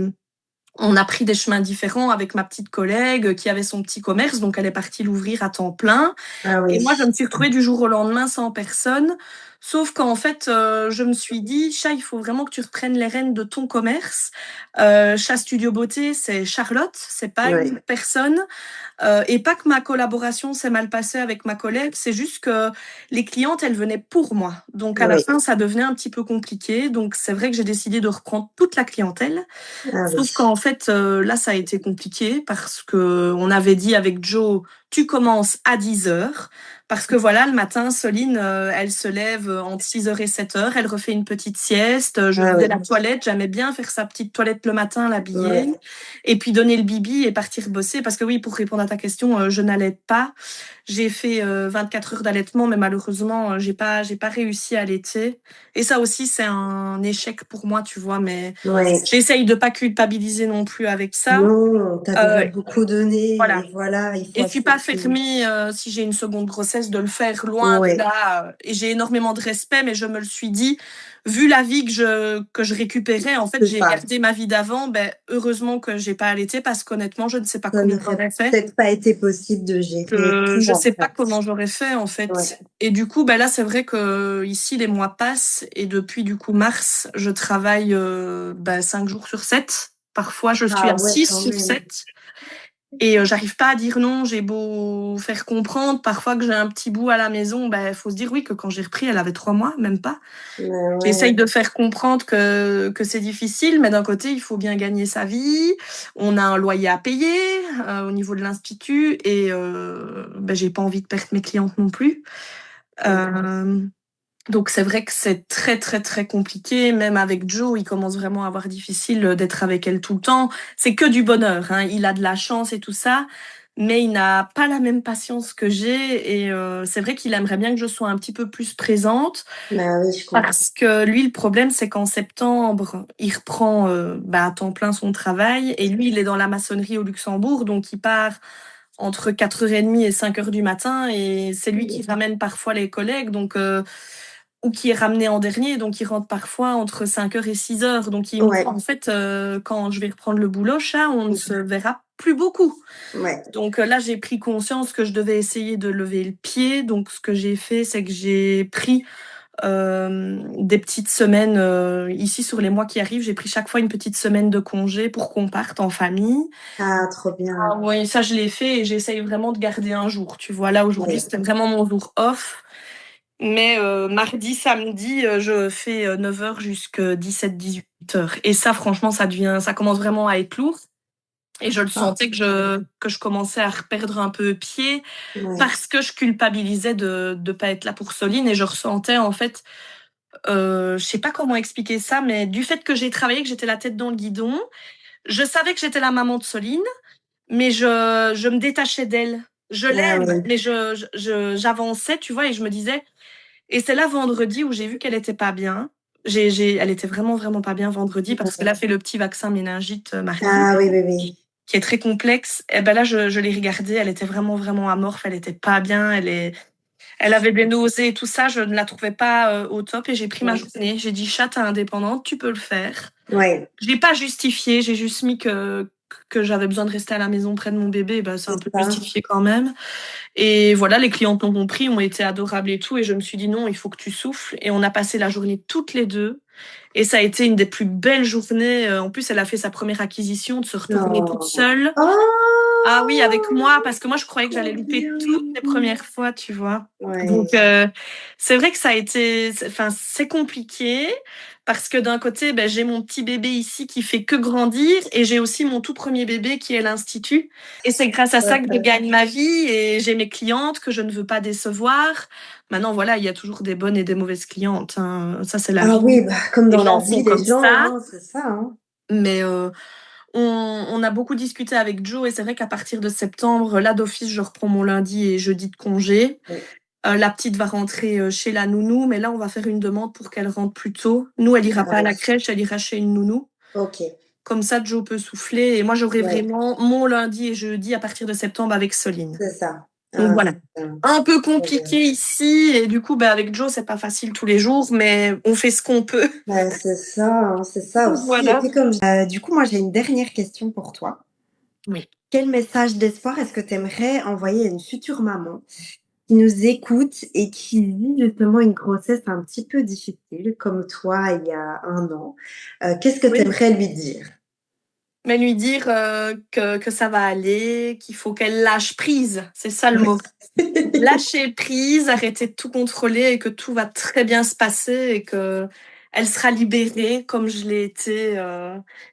Speaker 2: On a pris des chemins différents avec ma petite collègue qui avait son petit commerce, donc elle est partie l'ouvrir à temps plein.
Speaker 1: Ah
Speaker 2: Et moi, je
Speaker 1: oui.
Speaker 2: me suis retrouvée du jour au lendemain sans personne. Sauf qu'en fait, je me suis dit, Chat, il faut vraiment que tu reprennes les rênes de ton commerce. Chat Studio Beauté, c'est Charlotte, c'est pas une
Speaker 1: Ouais.
Speaker 2: personne. Et pas que ma collaboration s'est mal passée avec ma collègue, c'est juste que les clientes, elles venaient pour moi. Donc à la
Speaker 1: Oui.
Speaker 2: fin, ça devenait un petit peu compliqué. Donc c'est vrai que j'ai décidé de reprendre toute la clientèle.
Speaker 1: Ah oui.
Speaker 2: Sauf qu'en fait, là, ça a été compliqué parce que on avait dit avec Joe, tu commences à 10h. Parce que voilà, le matin, Soline, elle se lève entre 6h et 7h, elle refait une petite sieste. Je
Speaker 1: Ah
Speaker 2: faisais
Speaker 1: oui.
Speaker 2: la toilette, j'aimais bien faire sa petite toilette le matin, l'habiller,
Speaker 1: Ouais.
Speaker 2: et puis donner le bibi et partir bosser. Parce que oui, pour répondre à ta question, je n'allais pas. J'ai fait 24 heures d'allaitement, mais malheureusement, j'ai pas réussi à allaiter. Et ça aussi, c'est un échec pour moi, tu vois, mais
Speaker 1: Ouais.
Speaker 2: j'essaye de pas culpabiliser non plus avec ça.
Speaker 1: Non, t'as déjà
Speaker 2: Euh,
Speaker 1: beaucoup donné
Speaker 2: voilà.
Speaker 1: et voilà, il faut
Speaker 2: Et je suis pas
Speaker 1: accepter.
Speaker 2: fermée, si j'ai une seconde grossesse, de le faire loin de
Speaker 1: Ouais.
Speaker 2: là. Et j'ai énormément de respect, mais je me le suis dit, vu la vie que je récupérais, en fait,
Speaker 1: C'est
Speaker 2: j'ai
Speaker 1: ça.
Speaker 2: gardé ma vie d'avant. Ben, heureusement que j'ai pas allaité parce qu'honnêtement, je ne sais pas
Speaker 1: Ça
Speaker 2: comment
Speaker 1: n'aurait
Speaker 2: j'aurais fait.
Speaker 1: peut-être pas été possible de gérer tout,
Speaker 2: Je
Speaker 1: en
Speaker 2: sais pas
Speaker 1: fait.
Speaker 2: comment j'aurais fait, en
Speaker 1: Ouais.
Speaker 2: fait. Et du coup, ben là, c'est vrai que ici, les mois passent et depuis, du coup, mars, je travaille, 5 jours sur 7. Parfois, je suis
Speaker 1: Ah
Speaker 2: à
Speaker 1: ouais,
Speaker 2: 6
Speaker 1: quand
Speaker 2: sur
Speaker 1: même.
Speaker 2: 7. Et j'arrive pas à dire non, j'ai beau faire comprendre, parfois que j'ai un petit bout à la maison, ben faut se dire oui que quand j'ai repris, elle avait 3 mois, même pas. J'essaye
Speaker 1: Ouais.
Speaker 2: de faire comprendre que c'est difficile, mais d'un côté, il faut bien gagner sa vie. On a un loyer à payer au niveau de l'institut et j'ai pas envie de perdre mes clientes non plus. Euh, donc c'est vrai que c'est très très très compliqué, même avec Joe, il commence vraiment à avoir difficile d'être avec elle tout le temps. C'est que du bonheur, hein. Il a de la chance et tout ça, mais il n'a pas la même patience que j'ai et c'est vrai qu'il aimerait bien que je sois un petit peu plus présente
Speaker 1: Bah oui, je comprends.
Speaker 2: parce que lui, le problème, c'est qu'en septembre, il reprend à temps plein son travail et lui, il est dans la maçonnerie au Luxembourg, donc il part entre 4h30 et 5h du matin et c'est lui qui ramène parfois les collègues, donc ou qui est ramené en dernier, donc il rentre parfois entre 5h et 6h. Donc il me dit,
Speaker 1: Ouais.
Speaker 2: en fait, quand je vais reprendre le boulot, chat, on ne se verra plus beaucoup.
Speaker 1: Ouais.
Speaker 2: Donc là, j'ai pris conscience que je devais essayer de lever le pied. Donc ce que j'ai fait, c'est que j'ai pris des petites semaines ici sur les mois qui arrivent. J'ai pris chaque fois une petite semaine de congé pour qu'on parte en famille.
Speaker 1: Ah, trop
Speaker 2: Ah
Speaker 1: bien.
Speaker 2: oui, ça je l'ai fait et j'essaye vraiment de garder un jour. Tu vois, là aujourd'hui,
Speaker 1: Ouais.
Speaker 2: c'était vraiment mon jour off. Mais mardi, samedi, je fais 9h jusqu'à 17-18h. Et ça, franchement, ça commence vraiment à être lourd. Et je le
Speaker 1: Ah,
Speaker 2: sentais que je commençais à reperdre un peu pied
Speaker 1: ouais.
Speaker 2: parce que je culpabilisais de ne pas être là pour Soline. Et je ressentais, en fait, je sais pas comment expliquer ça, mais du fait que j'ai travaillé, que j'étais la tête dans le guidon, je savais que j'étais la maman de Soline, mais je me détachais d'elle. Je
Speaker 1: Ah
Speaker 2: l'aime,
Speaker 1: ouais.
Speaker 2: mais j'avançais, tu vois, et je me disais, et c'est là vendredi où j'ai vu qu'elle était pas bien. Elle était vraiment, vraiment pas bien vendredi parce qu'elle a fait le petit vaccin méningite mardi,
Speaker 1: Ah oui, oui, oui.
Speaker 2: qui est très complexe. Et ben là, je l'ai regardée, elle était vraiment, vraiment amorphe, elle était pas bien, elle avait des nausées et tout ça, je ne la trouvais pas au top et j'ai pris ma journée. J'ai dit, chat, t'es indépendante, tu peux le faire.
Speaker 1: Ouais,
Speaker 2: Je l'ai pas justifié, j'ai juste mis que j'avais besoin de rester à la maison près de mon bébé, ben, c'est un
Speaker 1: c'est
Speaker 2: peu
Speaker 1: ça.
Speaker 2: justifié quand même. Et voilà, les clientes l'ont compris, ont été adorables et tout. Et je me suis dit non, il faut que tu souffles. Et on a passé la journée toutes les deux. Et ça a été une des plus belles journées. En plus, elle a fait sa première acquisition de se retourner toute
Speaker 1: Oh.
Speaker 2: seule. Ah oui, avec
Speaker 1: Oh,
Speaker 2: moi, parce que moi, je croyais que
Speaker 1: trop
Speaker 2: j'allais louper toutes les
Speaker 1: bien.
Speaker 2: premières fois, tu vois.
Speaker 1: Ouais,
Speaker 2: Donc, c'est vrai que ça a été, enfin, c'est compliqué parce que d'un côté, ben, j'ai mon petit bébé ici qui fait que grandir et j'ai aussi mon tout premier bébé qui est l'Institut. Et c'est grâce à ça que je gagne ma vie et j'ai mes clientes que je ne veux pas décevoir. Maintenant, voilà, il y a toujours des bonnes et des mauvaises clientes, hein. Ça, c'est la
Speaker 1: ah
Speaker 2: vie.
Speaker 1: oui, bah, comme
Speaker 2: Les
Speaker 1: dans la
Speaker 2: gens
Speaker 1: vie
Speaker 2: sont
Speaker 1: des
Speaker 2: comme
Speaker 1: gens,
Speaker 2: ça.
Speaker 1: hein, c'est ça, hein.
Speaker 2: Mais on a beaucoup discuté avec Joe et c'est vrai qu'à partir de septembre, là d'office, je reprends mon lundi et jeudi de congé.
Speaker 1: Oui.
Speaker 2: La petite va rentrer chez la nounou, mais là, on va faire une demande pour qu'elle rentre plus tôt. Nous, elle ira
Speaker 1: Ah
Speaker 2: pas à
Speaker 1: oui.
Speaker 2: la crèche, elle ira chez une nounou.
Speaker 1: OK.
Speaker 2: Comme ça, Joe peut souffler. Et moi, j'aurai
Speaker 1: Ouais,
Speaker 2: vraiment mon lundi et jeudi à partir de septembre avec Soline.
Speaker 1: c'est ça.
Speaker 2: Donc
Speaker 1: Ah,
Speaker 2: voilà,
Speaker 1: c'est ça.
Speaker 2: un peu
Speaker 1: Trop bien.
Speaker 2: compliqué ici et du coup, avec Joe, c'est pas facile tous les jours, mais on fait ce qu'on peut.
Speaker 1: Ouais, c'est ça aussi. Et
Speaker 2: Voilà.
Speaker 1: puis du coup, moi, j'ai une dernière question pour toi.
Speaker 2: Oui.
Speaker 1: Quel message d'espoir est-ce que tu aimerais envoyer à une future maman qui nous écoute et qui vit justement une grossesse un petit peu difficile, comme toi il y a 1 an? Qu'est-ce que tu
Speaker 2: Oui.
Speaker 1: aimerais lui dire?
Speaker 2: Mais lui dire que ça va aller, qu'il faut qu'elle lâche prise, c'est ça le
Speaker 1: Oui.
Speaker 2: mot. Lâcher prise, arrêter de tout contrôler et que tout va très bien se passer et que elle sera libérée comme je l'ai été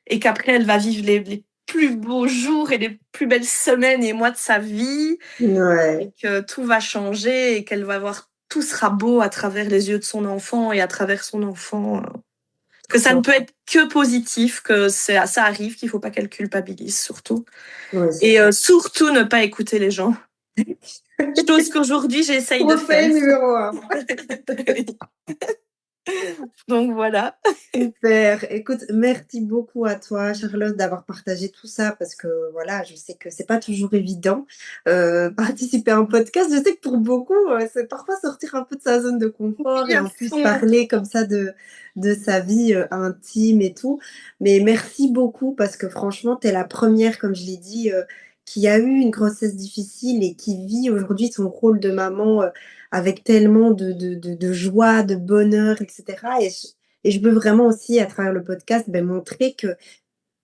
Speaker 2: et qu'après elle va vivre les plus beaux jours et les plus belles semaines et mois de sa vie et
Speaker 1: Ouais,
Speaker 2: que tout va changer et qu'elle va voir tout sera beau à travers les yeux de son enfant et à travers son enfant. Que ça ne
Speaker 1: trop.
Speaker 2: peut être que positif, que ça arrive, qu'il ne faut pas qu'elle culpabilise surtout.
Speaker 1: Oui, c'est
Speaker 2: Et
Speaker 1: ça.
Speaker 2: surtout ne pas écouter les gens. Chose qu'aujourd'hui j'essaye de
Speaker 1: Conseil
Speaker 2: faire.
Speaker 1: numéro 1.
Speaker 2: Donc voilà.
Speaker 1: Super. Écoute, merci beaucoup à toi, Charlotte, d'avoir partagé tout ça parce que voilà, je sais que c'est pas toujours évident, participer à un podcast. Je sais que pour beaucoup, c'est parfois sortir un peu de sa zone de confort
Speaker 2: Oui,
Speaker 1: et
Speaker 2: à
Speaker 1: en plus
Speaker 2: fond.
Speaker 1: parler comme ça de sa vie, intime et tout. Mais merci beaucoup parce que franchement, tu es la première, comme je l'ai dit, qui a eu une grossesse difficile et qui vit aujourd'hui son rôle de maman, avec tellement de joie, de bonheur et cetera et je veux vraiment aussi, à travers le podcast, montrer qu'il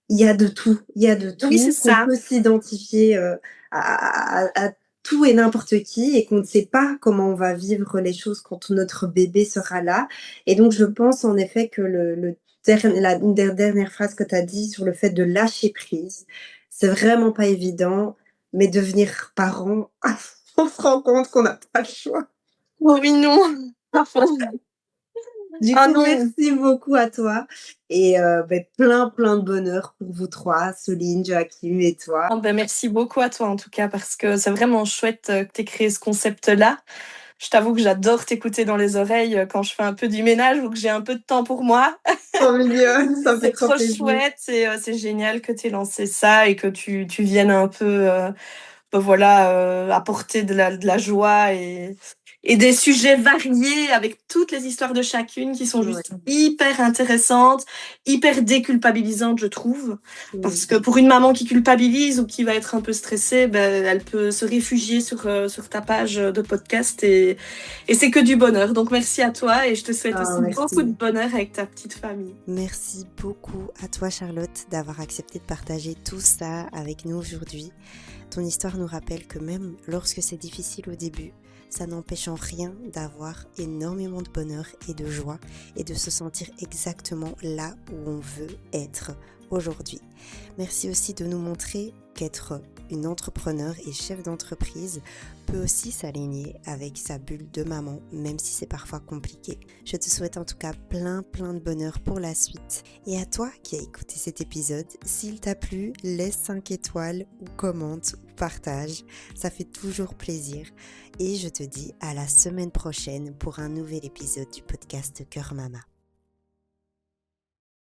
Speaker 1: y a de tout. Il y a de
Speaker 2: Oui, c'est
Speaker 1: tout, qu'on
Speaker 2: ça.
Speaker 1: peut s'identifier, à tout et n'importe qui et qu'on ne sait pas comment on va vivre les choses quand notre bébé sera là. Et donc je pense en effet que le der la une des dernières phrases que tu as dit sur le fait de lâcher prise, c'est vraiment pas évident, mais devenir parent, on se rend compte qu'on n'a pas le choix.
Speaker 2: Oh oui, non. À fond.
Speaker 1: Du
Speaker 2: Ah
Speaker 1: coup,
Speaker 2: non.
Speaker 1: merci beaucoup à toi et plein, plein de bonheur pour vous 3, Soline, Joachim et toi.
Speaker 2: Oh, merci beaucoup à toi en tout cas parce que c'est vraiment chouette que tu aies créé ce concept-là. Je t'avoue que j'adore t'écouter dans les oreilles quand je fais un peu du ménage ou que j'ai un peu de temps pour moi.
Speaker 1: Trop mignonne, ça me fait
Speaker 2: C'est
Speaker 1: trop
Speaker 2: trop
Speaker 1: plaisir.
Speaker 2: chouette et c'est génial que tu aies lancé ça et que tu viennes un peu voilà, apporter de la joie et des sujets variés avec toutes les histoires de chacune qui sont
Speaker 1: Ouais,
Speaker 2: juste hyper intéressantes, hyper déculpabilisantes, je trouve.
Speaker 1: mmh.
Speaker 2: Parce que pour une maman qui culpabilise ou qui va être un peu stressée, elle peut se réfugier sur ta page de podcast et c'est que du bonheur. Donc merci à toi et je te souhaite
Speaker 1: Ah
Speaker 2: aussi beaucoup de
Speaker 1: merci.
Speaker 2: bonheur avec ta petite famille.
Speaker 1: Merci beaucoup à toi Charlotte d'avoir accepté de partager tout ça avec nous aujourd'hui. Ton histoire nous rappelle que même lorsque c'est difficile au début, ça n'empêche en rien d'avoir énormément de bonheur et de joie et de se sentir exactement là où on veut être aujourd'hui. Merci aussi de nous montrer qu'être une entrepreneur et chef d'entreprise peut aussi s'aligner avec sa bulle de maman, même si c'est parfois compliqué. Je te souhaite en tout cas plein de bonheur pour la suite. Et à toi qui as écouté cet épisode, s'il t'a plu, laisse 5 étoiles ou commente ou partage. Ça fait toujours plaisir. Et je te dis à la semaine prochaine pour un nouvel épisode du podcast Cœur Mama.